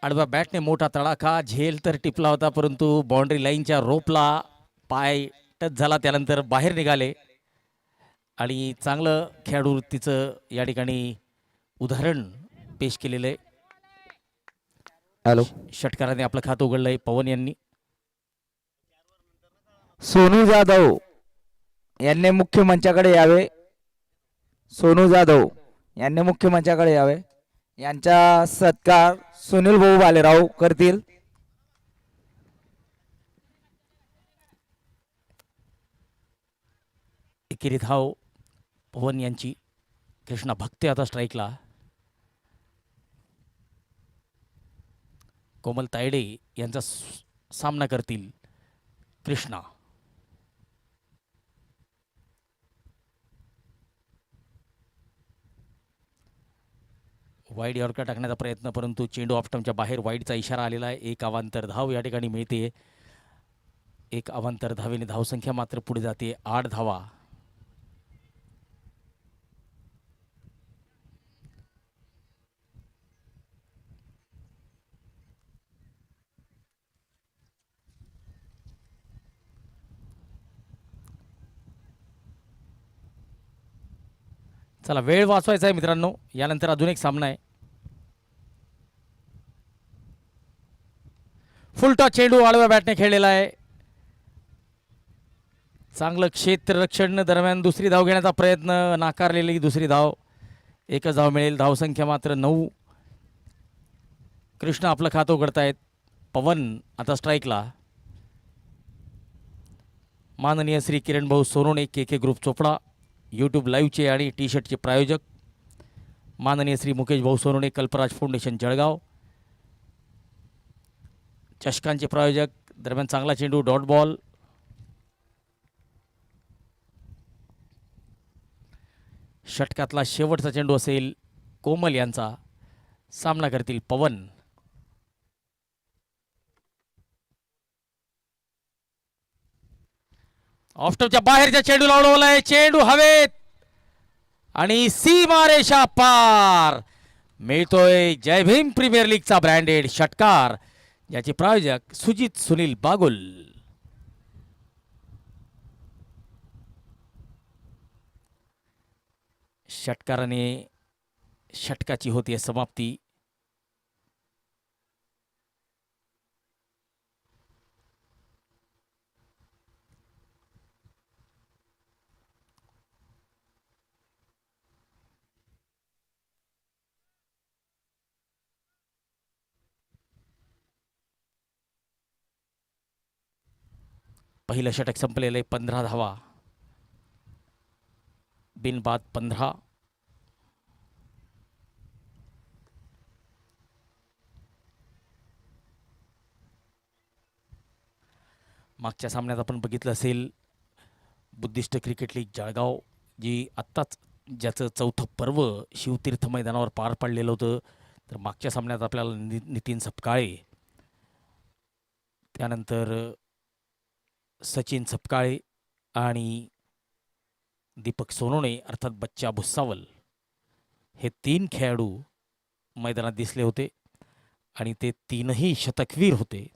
आडव्या बॅटने मोठा तडाखा, झेल तर टिपला होता, परंतु बाउंड्री लाईनच्या रोपला पाय टच झाला, त्यानंतर बाहेर निघाले आणि चांगलं खेळाडू तिचं या ठिकाणी उदाहरण पेश केलेलं आहे. हॅलो, षटकाराने आपलं खातं उघडलंय पवन यांनी. सोनू जाधव यांनी मुख्य मंचाकडे यावे. सोनू जाधव यांनी मुख्य मंचाकडे यावे. यांचा सत्कार सुनील भाऊ बालेराव करतील. एकेरी धाव पवन यांची. कृष्णा भक्ते आता स्ट्राईकला. कोमल तायडे यांचा सामना करतील कृष्णा. वाईड यॉर्कर टाकण्याचा प्रयत्न, परंतु चेंडू ऑफ्टॉनच्या बाहेर. वाईडचा इशारा आलेला आहे. एक अवांतर धाव या ठिकाणी मिळते. एक अवांतर धावेने धावसंख्या मात्र पुढे जाते 8 धावा. चला, वेळ वाचवायचा आहे मित्रांनो. यानंतर अजून एक सामना आहे. फुलटॉस चेंडू आडव्या बॅटने खेळलेला आहे. चांगलं क्षेत्ररक्षण दरम्यान दुसरी धाव घेण्याचा प्रयत्न, नाकारलेली दुसरी धाव. एकच धाव मिळेल. धावसंख्या मात्र 9. कृष्णा आपलं खातं उघडतायत. पवन आता स्ट्राईकला. माननीय श्री किरण भाऊ सोनोने, के ग्रुप चोपडा, यूट्यूब लाईव्हचे आणि टी शर्टचे प्रायोजक. माननीय श्री मुकेश भाऊ सोनोने, कल्पराज फाउंडेशन जळगाव, चषकांचे प्रायोजक. दरम्यान चांगला चेंडू, डॉट बॉल. षटकातला शेवटचा चेंडू असेल कोमल यांचा. सामना करतील पवन. ऑफ्टॉनच्या बाहेरच्या चेंडूला उडवलाय. चेंडू हवेत आणि सीमारेषा पार. मिळतोय जय भीम प्रीमियर लीगचा ब्रँडेड षटकार, ज्याचे प्रायोजक सुजित सुनील बागुल. षटकाराने षटकाची होतीये समाप्ती. पहिलं षटक संपलेलं आहे. 15 धावा. बिनबाद 15. मागच्या सामन्यात आपण बघितलं असेल, बुद्धिस्ट क्रिकेट लीग जळगाव, जी आत्ताच ज्याचं 4थं पर्व शिवतीर्थ मैदानावर पार पडलेलं होतं. तर मागच्या सामन्यात आपल्याला नितीन सपकाळे, त्यानंतर सचिन सपकाळे आणि दीपक सोनोने अर्थात बच्चा भुसावल, हे 3 खेळाडू मैदानात दिसले होते आणि ते तीनही शतकवीर होते.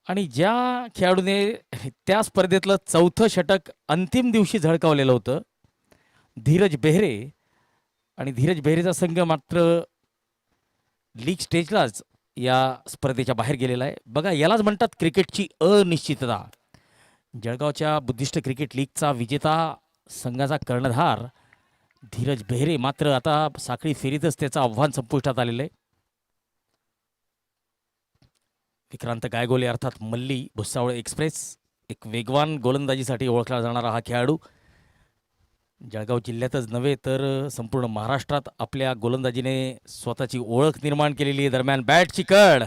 आणि ज्या खेळाडूने त्या स्पर्धेतलं चौथं षटक अंतिम दिवशी झळकावलेलं होतं, धीरज बेहरे, आणि धीरज बेहरेचा संघ मात्र लीग स्टेजलाच या स्पर्धेच्या बाहेर गेलेला आहे. बघा, यालाच म्हणतात क्रिकेटची अनिश्चितता. जळगावच्या बुद्धिस्ट क्रिकेट लीगचा विजेता संघाचा कर्णधार धीरज बेहरे मात्र आता साखळी फेरीतच त्याचं आव्हान संपुष्टात आलेलं आहे. विक्रांत गायगोले अर्थात मल्ली भुसावळ एक्सप्रेस, एक वेगवान गोलंदाजीसाठी ओळखला जाणारा हा खेळाडू जळगाव जिल्ह्यातच नव्हे तर संपूर्ण महाराष्ट्रात आपल्या गोलंदाजीने स्वतःची ओळख निर्माण केलेली आहे. दरम्यान बॅटची कड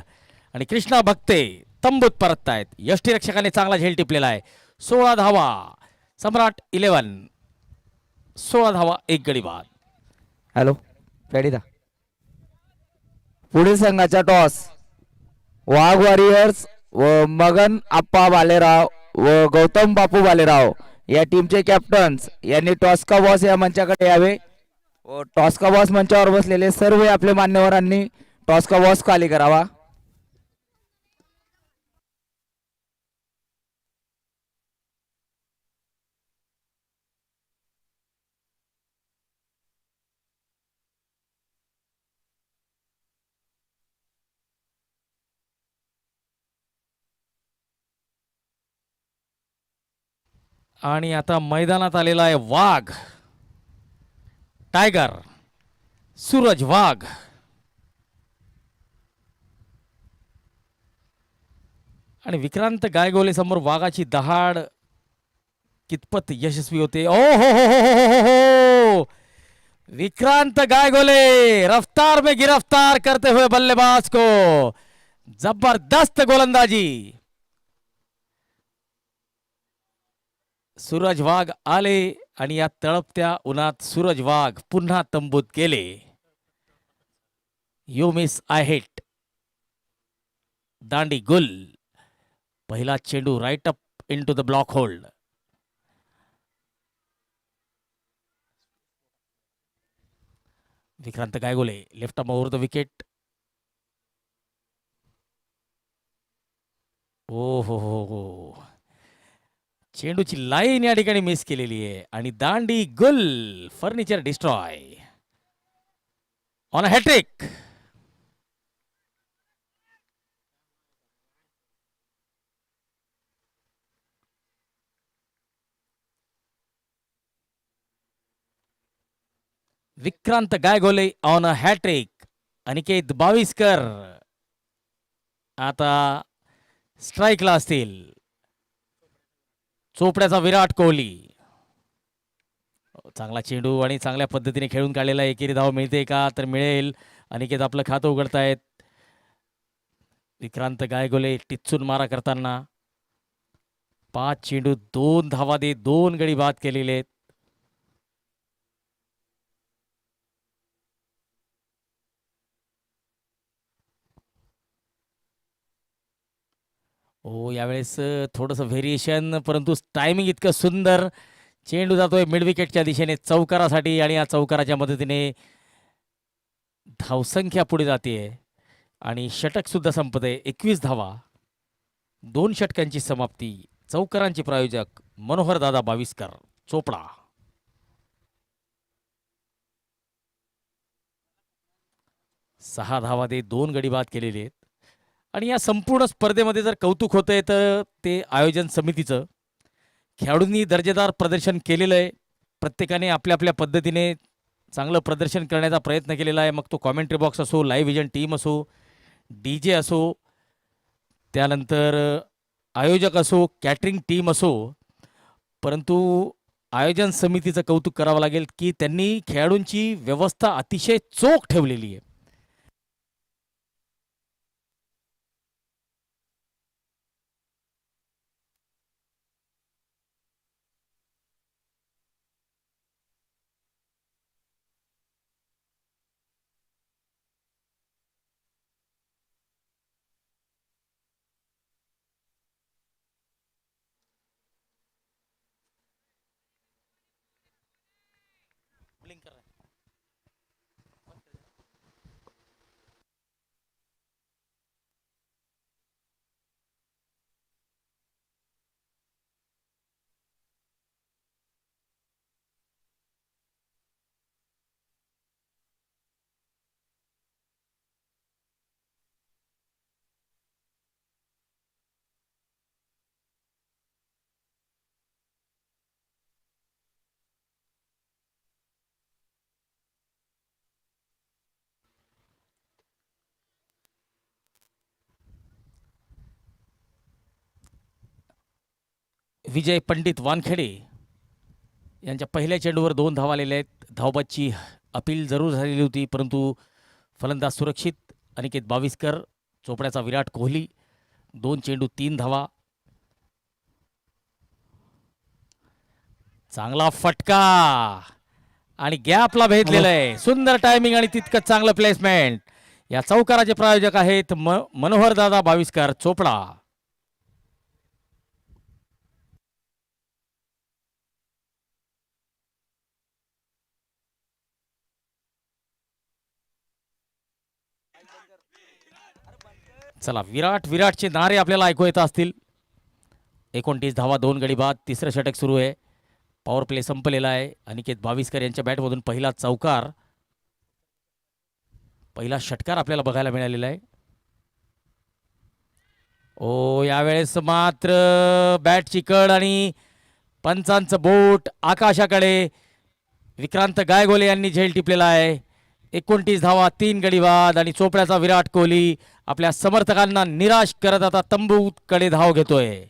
आणि कृष्णा भक्ते तंबूत परततायत. यष्टीरक्षकाने चांगला झेल टिपलेला आहे. 16 धावा, सम्राट 11, 16 धावा, एक गडी बाद. हॅलो पेडिदा. पुढील संघाचा टॉस वाघ वॉरियर्स व मगन आप्पा बालेराव व गौतम बापू बालेराव या टीमचे कॅप्टन्स यांनी टॉस का बॉस या मंचाकडे यावे व टॉस का बॉस मंचावर बसलेले सर्व आपले मान्यवरांनी टॉस का बॉस खाली करावा. आणि आता मैदानात आलेला आहे वाघ, टायगर, सूरज वाघ. आणि विक्रांत गायगोले समोर वाघाची दहाड कितपत यशस्वी होते. ओ हो, विक्रांत गायगोले रफ्तार में गिरफ्तार करते हुए बल्लेबाज को. जबरदस्त गोलंदाजी. सूरज वाघ आले आणि या तळपत्या उन्हात सूरज वाघ पुन्हा तंबूत गेले. You miss I hit. दांडी गुल. पहिला चेंडू right up into the block hold. Vikrant Gaygole left arm over the wicket. ओ हो, चेंडूची लाईन या ठिकाणी मिस केलेली आहे आणि दांडी गुल. Furniture destroy on a hattrick. Vikrant Gaygole on a hattrick. Aniket Baviskar आता स्ट्राईकला असतील. चोपड्याचा विराट कोहली. चांगला चेंडू आणि चांगल्या पद्धतीने खेळून काढलेला. एकेरी धाव मिळते का तर मिळेल. अनिकेत आपलं खातं उघडतायत. विक्रांत गायगोले टिच्चून मारा करताना 5 चेंडू 2 धावा दे 2 गडी बाद केलेले आहेत. हो, यावेळेस थोडंसं व्हेरिएशन, परंतु टायमिंग इतकं सुंदर. चेंडू जातोय मिड विकेटच्या दिशेने चौकारासाठी आणि या चौकाराच्या मदतीने धावसंख्या पुढे जाते आणि षटक सुद्धा संपत आहे. 21 धावा, 2 षटकांची समाप्ती. चौकारांचे प्रायोजक मनोहर दादा बाविस्कर, चोपडा. सहा धावा दे 2 गडी बाद केलेले आहेत. आणि या संपूर्ण स्पर्धेमध्ये जर कौतुक होतंय तर ते आयोजन समितीचं. खेळाडूंनी दर्जेदार प्रदर्शन केलेलं आहे. प्रत्येकाने आपल्या आपल्या पद्धतीने चांगलं प्रदर्शन करण्याचा प्रयत्न केलेला आहे. मग तो कॉमेंट्री बॉक्स असो, लाईव्ह विजन टीम असो, DJ असो, त्यानंतर आयोजक असो, कॅटरिंग टीम असो. परंतु आयोजन समितीचं कौतुक करावं लागेल की त्यांनी खेळाडूंची व्यवस्था अतिशय चोख ठेवलेली आहे. विजय पंडित वानखेडे यांच्या पहिल्या चेंडूवर 2 धावा आलेल्या आहेत. धावबादची अपील जरूर झालेली होती, परंतु फलंदाज सुरक्षित. अनिकेत बाविस्कर, चोपड्याचा विराट कोहली, 2 चेंडू 3 धावा. चांगला फटका आणि गॅपला भेटलेलं आहे. सुंदर टायमिंग आणि तितकंच चांगलं प्लेसमेंट. या चौकाराचे प्रायोजक आहेत मनोहर दादा बाविस्कर, चोपडा. चला, विराटचे नारे आपल्याला ऐकू येत असतील. 29 धावा, 2 गडी बाद. तिसरं षटक सुरू आहे. पॉवर प्ले संपलेला आहे. अनिकेत बाविस्कर यांच्या बॅटमधून पहिला चौकार, पहिला षटकार आपल्याला बघायला मिळालेला आहे. यावेळेस मात्र बॅटची कड आणि पंचांचं बोट आकाशाकडे. विक्रांत गायगोले यांनी झेल टिपलेला आहे. 29 धावा, 3 गडी बाद आणि चोपड्याचा विराट कोहली आपल्या समर्थकांना निराश करत आता तंबूकडे धाव घेतोय.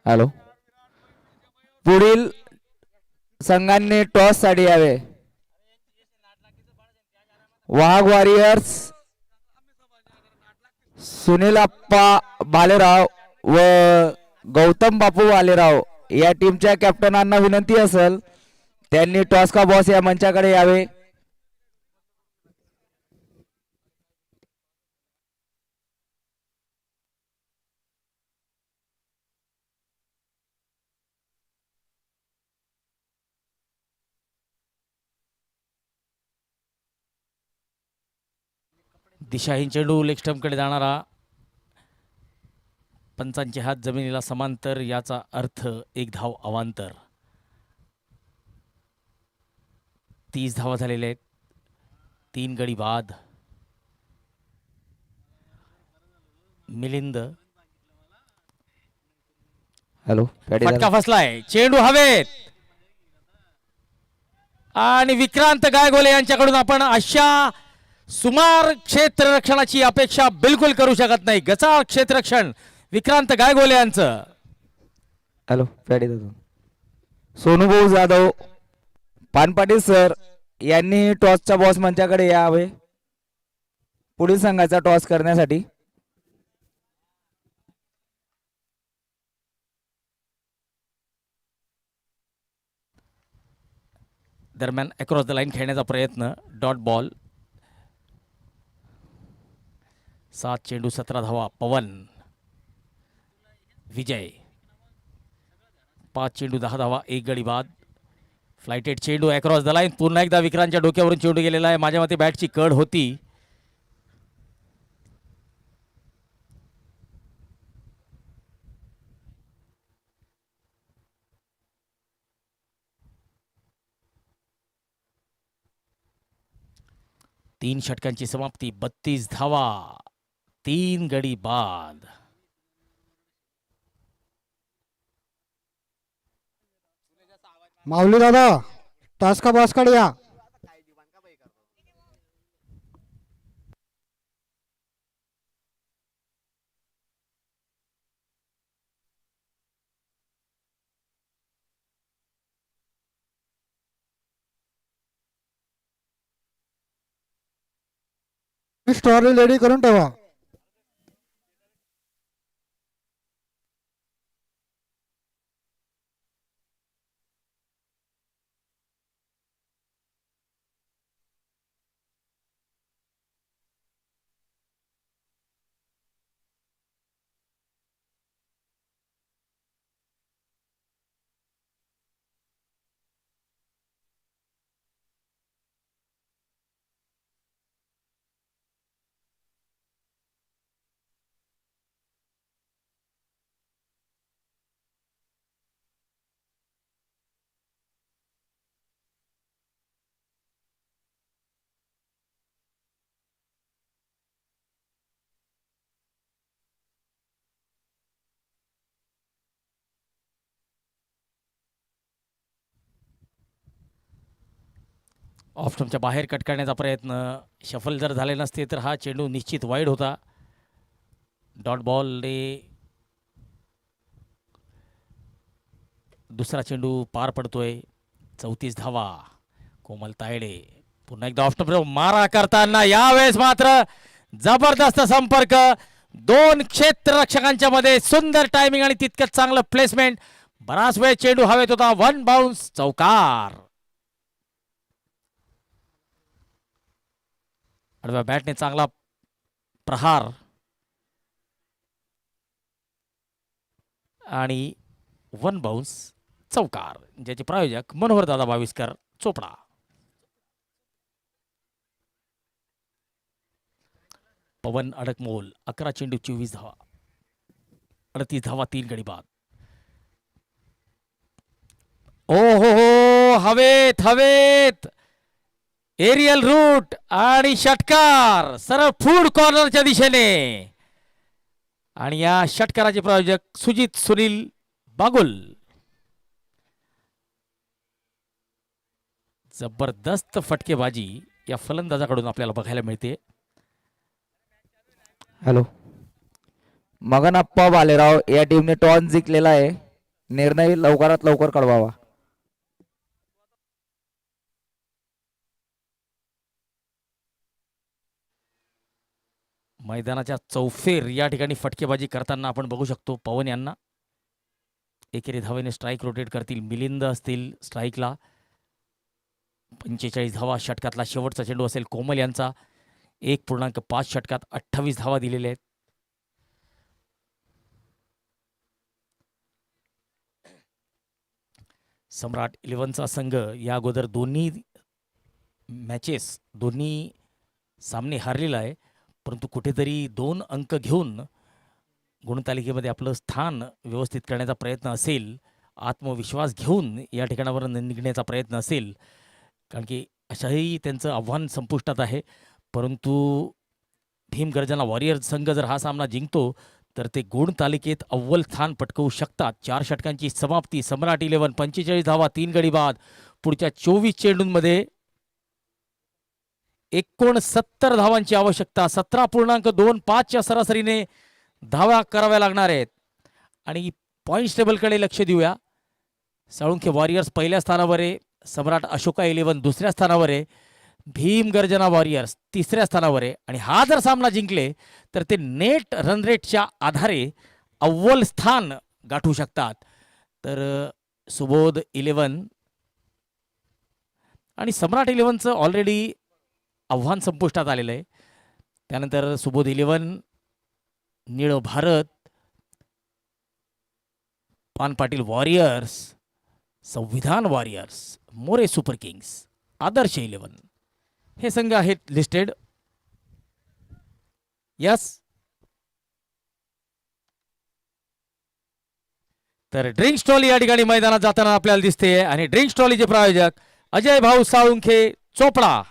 हॅलो, पुढील संघांनी टॉस साठी यावे. वाघ वॉरियर्स सुनील अप्पा भालेराव व गौतम बापू भालेराव या टीमच्या कॅप्टनांना विनंती असेल त्यांनी टॉस का बॉस या मंचाकडे यावे. दिशाहीन चेंडू लेग स्टंपकडे जाणारा. पंचांचे हात जमिनीला समांतर, याचा अर्थ 1 धाव अवांतर. 30 धावा झालेल्या आहेत, 3 गडी बाद. मिलिंद, हॅलो, फटका फसलाय. चेंडू हवेत आणि विक्रांत गायगोले यांच्याकडून आपण अशा सुमार क्षेत्ररक्षणाची अपेक्षा बिलकुल करू शकत नाही. गचाळ क्षेत्ररक्षण विक्रांत गायगोले यांचं. हॅलो, सोनूभाऊ जाधव पानपाटील सर यांनी टॉसच्या बॉस मंचाकडे यावे पुढील संघाचा टॉस करण्यासाठी. दरम्यान अक्रॉस द लाईन खेळण्याचा प्रयत्न. Dot ball. 7 चेंडू 17 धावा. पवन, विजय 5 चेंडू 10 धावा, 1 गडी बाद. फ्लायटेड चेंडू अक्रॉस द लाईन. पुन्हा एकदा विक्रांतच्या डोक्यावरून चेंडू गेलेला आहे. माझ्या मते बॅटची कड होती. तीन षटकांची समाप्ती. 32 धावा, 3 गडी बाद. माऊली दादा, टॉस का बॉस कडे या. स्टोरी रेडी करून ठेवा. ऑफ स्टंपच्या बाहेर कट करण्याचा प्रयत्न. शफल जर झाले नसते तर हा चेंडू निश्चित वाईड होता. डॉट बॉलने दुसरा चेंडू पार पडतोय. 34 धावा. कोमल तायडे पुन्हा एकदा ऑफ स्टंप मारा करताना यावेळेस मात्र जबरदस्त संपर्क. दोन क्षेत्ररक्षकांच्या मध्ये सुंदर टायमिंग आणि तितकंच चांगलं प्लेसमेंट. बराच वेळ चेंडू हवेत होता. 1 बाउन्स चौकार. आडव्या बॅटने चांगला प्रहार आणि 1 बाउन्स चौकार. ज्याचे प्रायोजक मनोहर दादा बाविस्कर चोपडा. पवन अडकमोल 11 चेंडू 24 धावा. 38 धावा 3 गडी बाद. ओ हो हवेत हवेत एरियल रूट आणि षटकार सरळ फूड कॉर्नरच्या दिशेने. आणि या षटकाराचे प्रायोजक सुजित सुनील बागुल. जबरदस्त फटकेबाजी या फलंदाजाकडून आपल्याला बघायला मिळते. हॅलो, मगन अप्पा बालेराव या टीमने टॉस जिंकलेला आहे. निर्णय लवकरात लवकर कळवावा. मैदानाच्या चौफेर या ठिकाणी फटकेबाजी करताना आपण बघू शकतो पवन यांना. एकेरी धावेने स्ट्राईक रोटेट करतील. मिलिंद असतील स्ट्राईकला. 45 धावा. षटकातला शेवटचा चेंडू असेल कोमल यांचा. 1.5 षटकात 28 धावा दिलेल्या आहेत. सम्राट 11चा संघ या अगोदर दोन्ही सामने हारलेला आहे. परंतु कुठेतरी 2 अंक घेऊन गुणतालिकेमध्ये आपलं स्थान व्यवस्थित करण्याचा प्रयत्न असेल. आत्मविश्वास घेऊन या ठिकाणावर निघण्याचा प्रयत्न असेल. कारण की अशाही त्यांचं आव्हान संपुष्टात आहे. परंतु भीमगर्जना वॉरियर्स संघ जर हा सामना जिंकतो तर ते गुणतालिकेत अव्वल स्थान पटकवू शकतात. 4 षटकांची समाप्ती. सम्राट 11 45 धावा 3 गडी बाद. पुढच्या 24 चेंडूंमध्ये 69 धावांची आवश्यकता. 17.25च्या सरासरीने धावा कराव्या लागणार आहेत. आणि पॉईंट्स टेबलकडे लक्ष देऊया. साळुंखे वॉरियर्स पहिल्या स्थानावर आहे. सम्राट अशोका 11 दुसऱ्या स्थानावर आहे. भीमगर्जना वॉरियर्स तिसऱ्या स्थानावर आहे. आणि हा जर सामना जिंकले तर ते नेट रन रेटच्या आधारे अव्वल स्थान गाठू शकतात. तर सुबोध 11 आणि सम्राट 11चं ऑलरेडी आव्हान संपुष्टात आलेलं आहे. त्यानंतर सुबोध 11, निळ भारत, पान पाटील वॉरियर्स, संविधान वॉरियर्स, मोरे सुपर किंग्स, आदर्श 11 हे संघ आहेत लिस्टेड. यस. तर ड्रिंक्स ट्रॉली या ठिकाणी मैदानात जाताना आपल्याला दिसते. आणि ड्रिंक्स ट्रॉलीचे प्रायोजक अजय भाऊ साळुंखे चोपडा.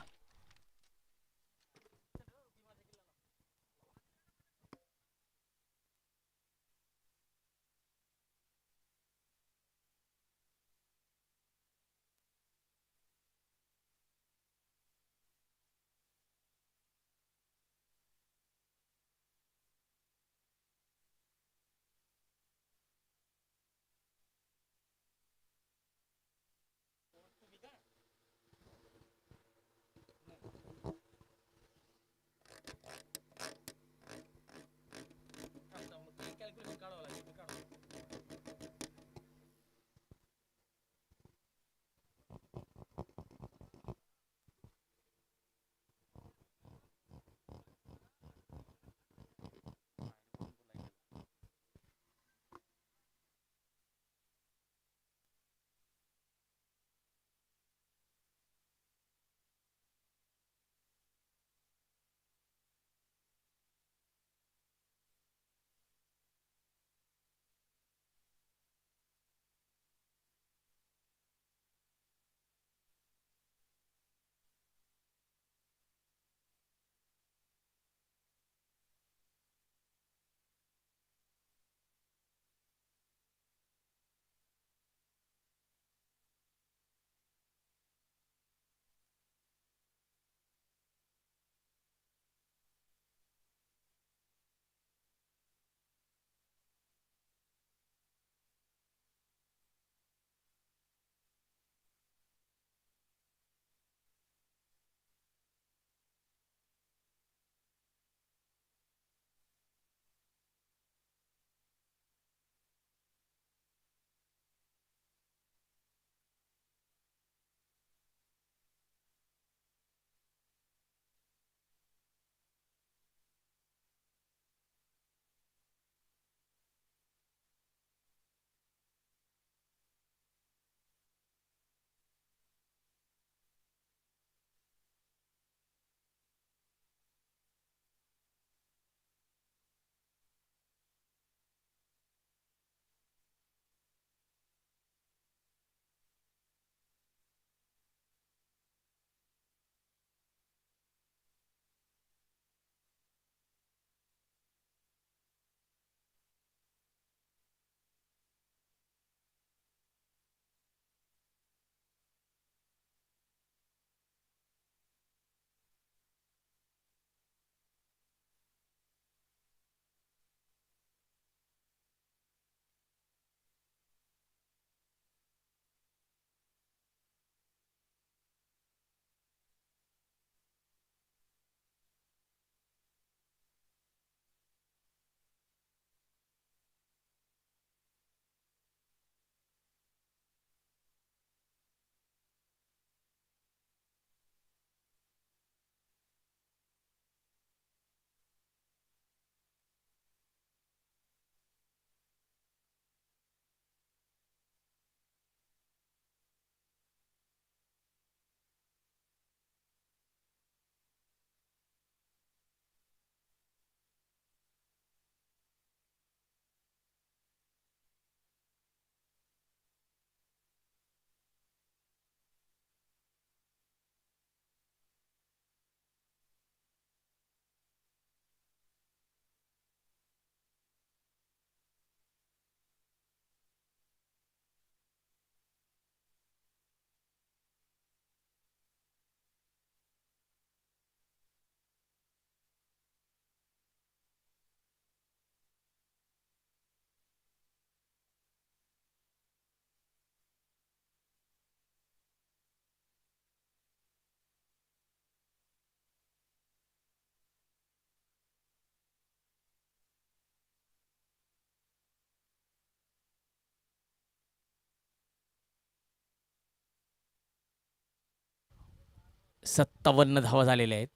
57 धावा झालेल्या आहेत.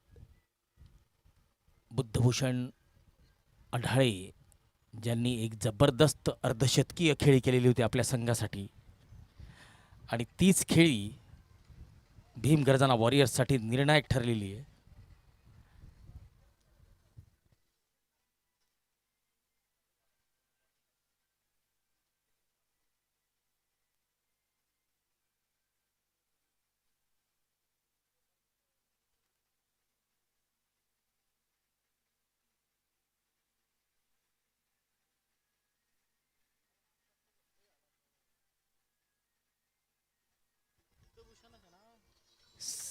बुद्धभूषण आढाळे ज्यांनी एक जबरदस्त अर्धशतकीय खेळी केलेली होती आपल्या संघासाठी आणि तीच खेळी भीम गर्जना वॉरियर्ससाठी निर्णायक ठरलेली आहे.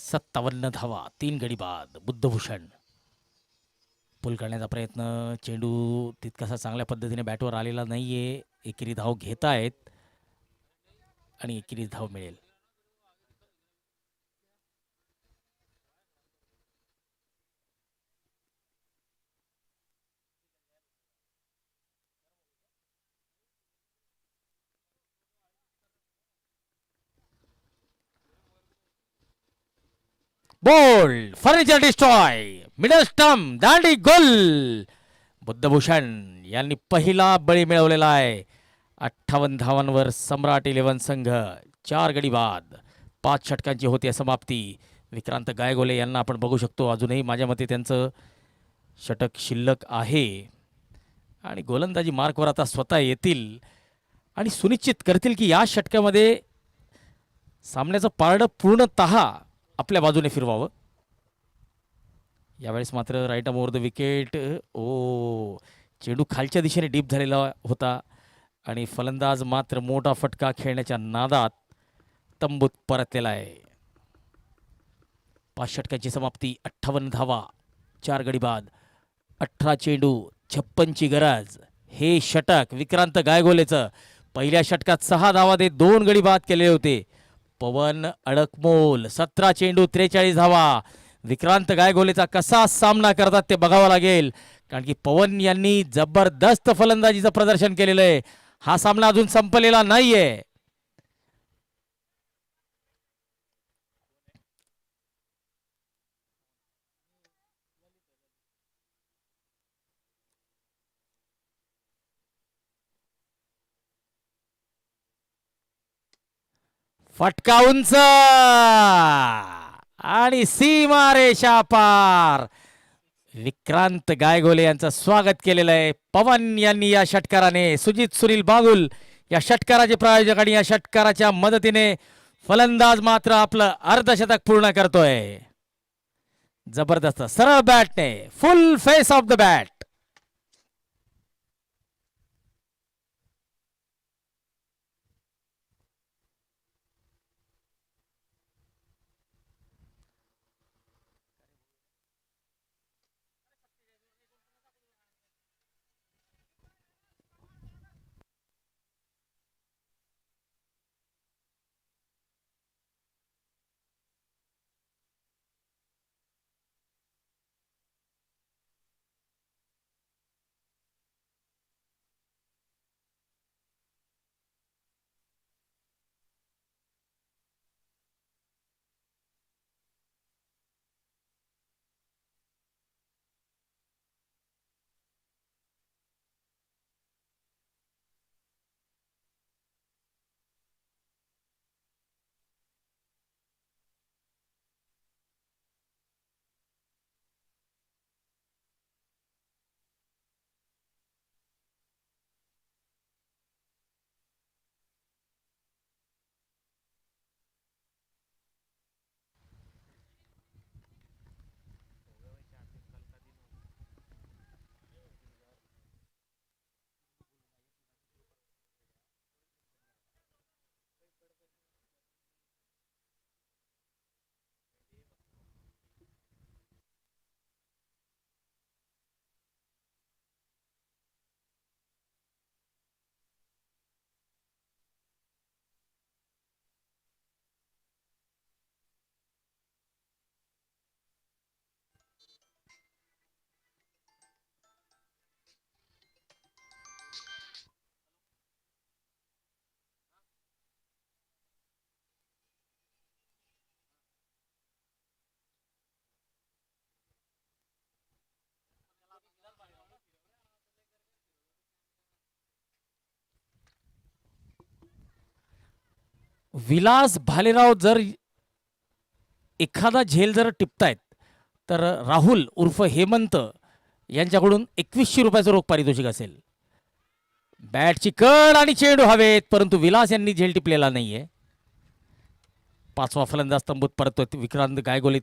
सत्तावन्न धावा 3 गडी बाद. बुद्धभूषण पुल करण्याचा प्रयत्न, चेंडू तितकासा चांगल्या पद्धतीने बॅटवर आलेला नाहीये. एकेरी धाव घेत आहेत आणि एकेरी धाव मिळेल. Bowled furniture destroy middle stump दांडी गोल. बुद्धभूषण यांनी पहिला बळी मिळवलेला आहे. 58 धावांवर सम्राट 11 संघ. 4 गडी बाद. 5 षटकांची होती समाप्ती. विक्रांत गायगोले यांना आपण बघू शकतो, अजूनही माझ्या मते त्यांचं षटक शिल्लक आहे आणि गोलंदाजी मार्कवर आता स्वतः येतील आणि सुनिश्चित करतील की या षटकामध्ये सामन्याचं पारडं पूर्णतः आपल्या बाजूने फिरवावं. यावेळेस मात्र राईट ओव्हर द विकेट. चेंडू खालच्या दिशेने डीप झालेला होता आणि फलंदाज मात्र मोठा फटका खेळण्याच्या नादात तंबूत परतलेला आहे. 5 षटकांची समाप्ती. 58 धावा, 4 गडी बाद, 18 चेंडू, 56ची गरज. हे षटक विक्रांत गायगोलेचं. पहिल्या षटकात 6 धावा देत 2 गडी बाद केले होते. पवन अडकमोल 17 चेंडू 43 धावा. विक्रांत गायगोलेचा कसा सामना करतात ते बघावं लागेल, कारण की पवन यांनी जबरदस्त फलंदाजीचं प्रदर्शन केलेलं आहे. हा सामना अजून संपलेला नाहीये. फटका उंच आणि सीमारेषा पार. विक्रांत गायगोले यांचं स्वागत केलेलं आहे पवन यांनी या षटकाराने. सुजित सुनील बागुल या षटकाराचे प्रायोजक आणि या षटकाराच्या मदतीने फलंदाज मात्र आपलं अर्धशतक पूर्ण करतोय. जबरदस्त सरळ बॅटने, full face of the bat. Vilas Bhalerao जर एखादा झेल जर टिपतायत तर राहुल उर्फ हेमंत यांच्याकडून 2100 रुपयाचं रोख पारितोषिक असेल. बॅटची कड आणि चेंडू हवेत, परंतु विलास यांनी झेल टिपलेला नाहीये. पाचवा फलंदाज तंबूत परततोय. विक्रांत गायगोले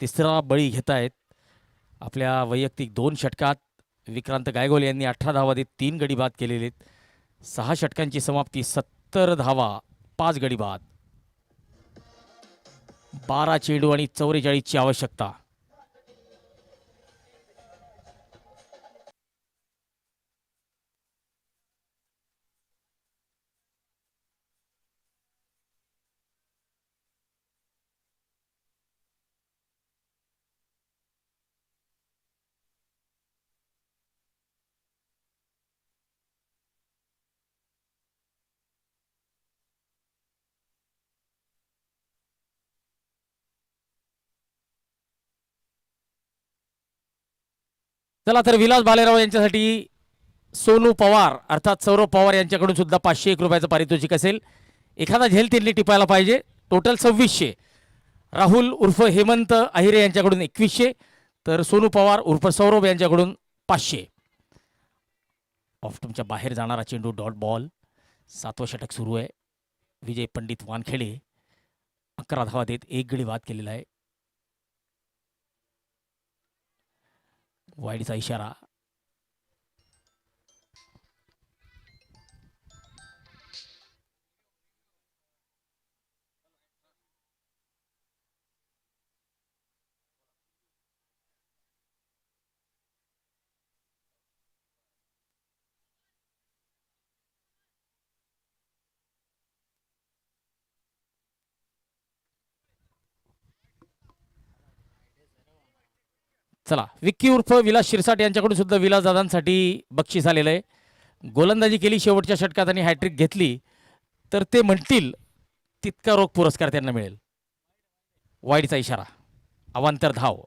तिसरा बळी घेत आहेत. आपल्या वैयक्तिक 2 षटकात विक्रांत गायगोले यांनी 18 धावा देत 3 गडी बाद केलेले आहेत. 6 षटकांची समाप्ती, 70 धावा, 5 गडी बाद, 12 चेंडू आणि 44ची आवश्यकता. चला तर विलास भालेराव यांच्यासाठी सोनू पवार अर्थात सौरभ पवार यांच्याकडून सुद्धा 501 रुपयाचं पारितोषिक असेल. एखादा झेल त्यांनी टिपायला पाहिजे. टोटल 2600. राहुल उर्फ हेमंत अहिरे यांच्याकडून 2100 तर सोनू पवार उर्फ सौरभ यांच्याकडून 500. ऑफटमच्या बाहेर जाणारा चेंडू डॉट बॉल. 7वं षटक सुरू आहे. विजय पंडित वानखेडे 11 धावा देत 1 गडी बाद केलेला आहे. वाईडचा इशारा. चला, विक्की उर्फ विलास शिरसाट यांच्याकडून सुद्धा विलास दादांसाठी बक्षीस आलेलं आहे. गोलंदाजी केली शेवटच्या षटकात आणि हॅट्रिक घेतली तर ते म्हणतील तितका रोख पुरस्कार त्यांना मिळेल. वाईडचा इशारा. अवांतर धाव.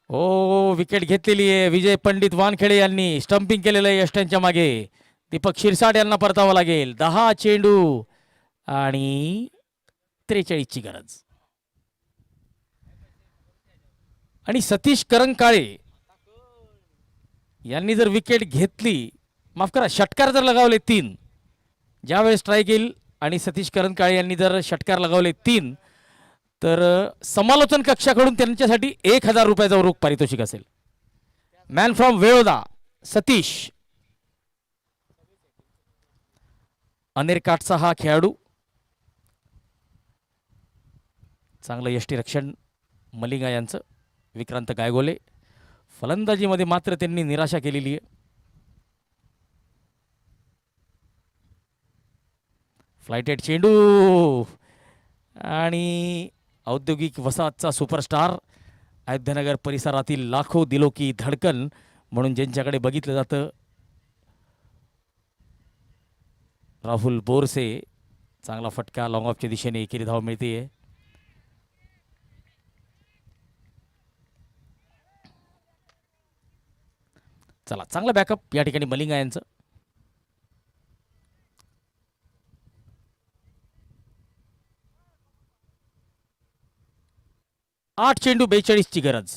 ओ, विकेट घेतलेली आहे. विजय पंडित वानखेडे यांनी स्टंपिंग केलेलं आहे यष्ट्यांच्या मागे. दीपक शिरसाट यांना परतावं लागेल. 10 चेंडू आणि 43ची गरज. आणि सतीश करंकाळे यांनी जर विकेट घेतली, माफ करा, षटकार जर लगावले 3, ज्यावेळेस स्ट्राईक येईल आणि सतीश करंकाळे यांनी जर षटकार लगावले 3 तर समालोचन कक्षाकडून त्यांच्यासाठी 1000 रुपयाचा रोख पारितोषिक असेल. Man from Veloda Satish. अनेरकाठचा हा खेळाडू. चांगलं यष्टीरक्षण मलिंगा यांचं. विक्रांत गायगोले. फलंदाजीमध्ये मात्र त्यांनी निराशा केलेली आहे. फ्लायटेड चेंडू आणि औद्योगिक वसाहतचा सुपरस्टार, अयोध्यानगर परिसरातील लाखो दिलो की धडकन म्हणून ज्यांच्याकडे बघितलं जातं, राहुल बोरसे. चांगला फटका लॉंग ऑफच्या दिशेने, एकेरी धाव मिळते. चला, चांगला बॅकअप या ठिकाणी मलिंगा यांचं. 8 चेंडू 42ची गरज.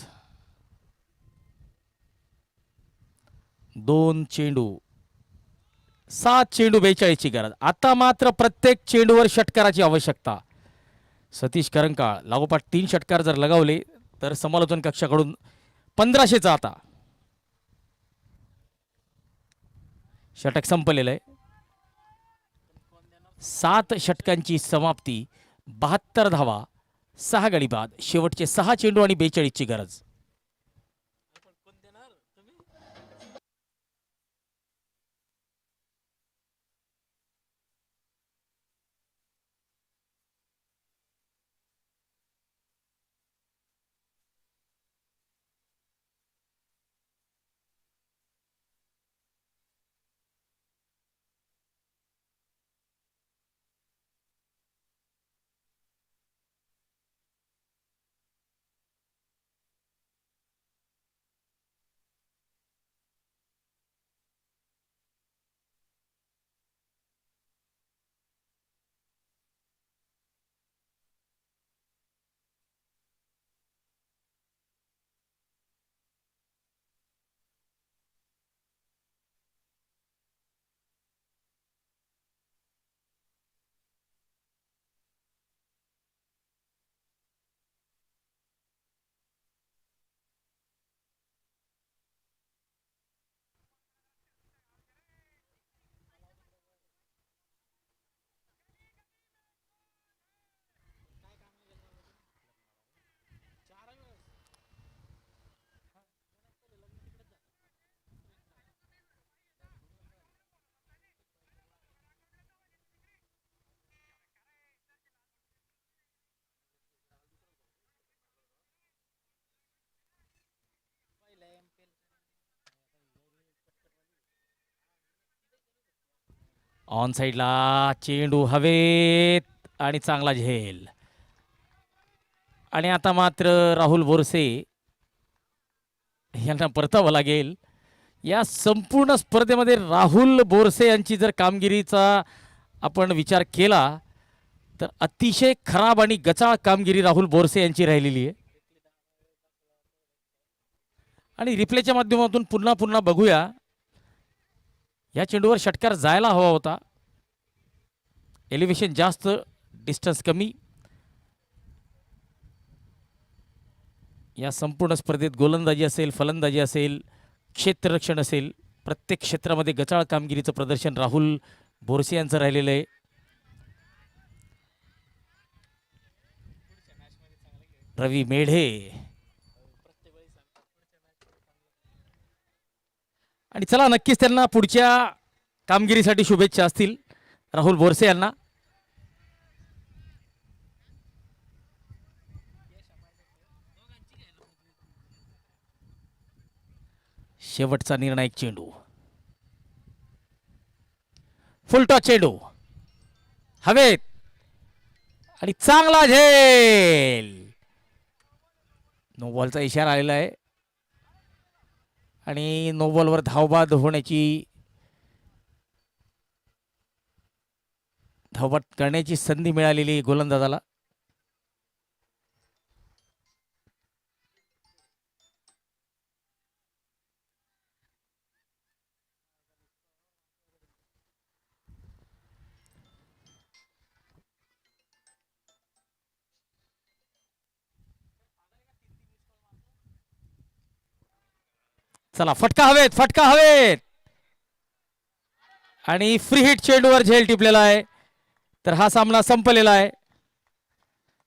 2 चेंडू 7 चेंडू 42ची गरज. आता मात्र प्रत्येक चेंडूवर षटकाराची आवश्यकता. सतीश करंकाळ लागोपाठ 3 षटकार जर लगावले तर समालोचन कक्षाकडून 1500चा आता षटक संपलेलं आहे. 7 षटकांची समाप्ती, 72 धावा, 6 गडी बाद, शेवटचे 6 चेंडू आणि 42ची गरज. ऑन साईडला चेंडू हवेत आणि चांगला झेल. आणि आता मात्र राहुल बोरसे यांना परतावं लागेल. या संपूर्ण स्पर्धेमध्ये राहुल बोरसे यांची जर कामगिरीचा आपण विचार केला तर अतिशय खराब आणि गचाळ कामगिरी राहुल बोरसे यांची राहिलेली आहे. आणि रिप्लेच्या माध्यमातून पुन्हा पुन्हा बघूया. या चेंडूवर षटकार जायला हवा होता. एलिव्हेशन जास्त, डिस्टन्स कमी. या संपूर्ण स्पर्धेत गोलंदाजी असेल, फलंदाजी असेल, क्षेत्ररक्षण असेल, प्रत्येक क्षेत्रामध्ये गचाळ कामगिरीचं प्रदर्शन राहुल बोरसे यांचं राहिलेलं आहे. रवी मेढे आणि चला नक्कीच त्यांना पुढच्या कामगिरीसाठी शुभेच्छा असतील राहुल बोरसे यांना. शेवटचा निर्णायक चेंडू, फुलटॉस चेंडू हवेत आणि चांगला झेल. नो बॉलचा इशारा आलेला आहे आणि नो बॉलवर धावबाद करण्याची संधी मिळालेली गोलंदाजाला. चला फटका हवेत आणि फ्री हिट चेंडूवर झेल टिपलेला आहे. तर हा सामना संपलेला आहे.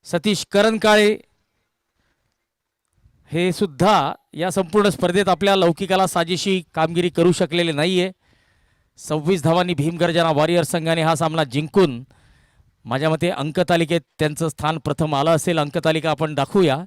सतीश करंकाळे हे सुद्धा या संपूर्ण स्पर्धेत आपल्या लौकिकाला साजेशी कामगिरी करू शकलेले नाहीये. 26 धावांनी भीमगर्जना वॉरियर संघाने हा सामना जिंकून माझ्या मते अंकतालिकेत त्यांचं स्थान प्रथम आलं असेल. अंकतालिका आपण दाखवूया.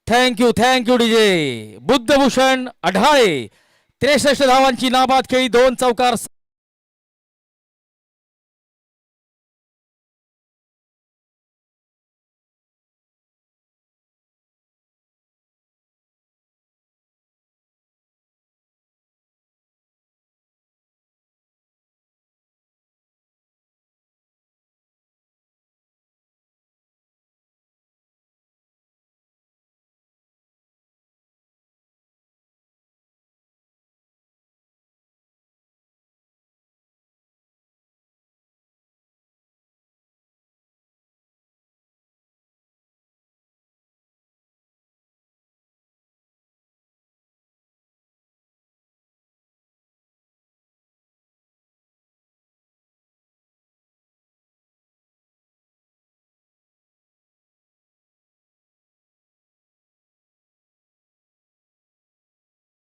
Thank you DJ. बुद्धभूषण अढाळे 63 धावांची नाबाद खेळी, 2 चौकार.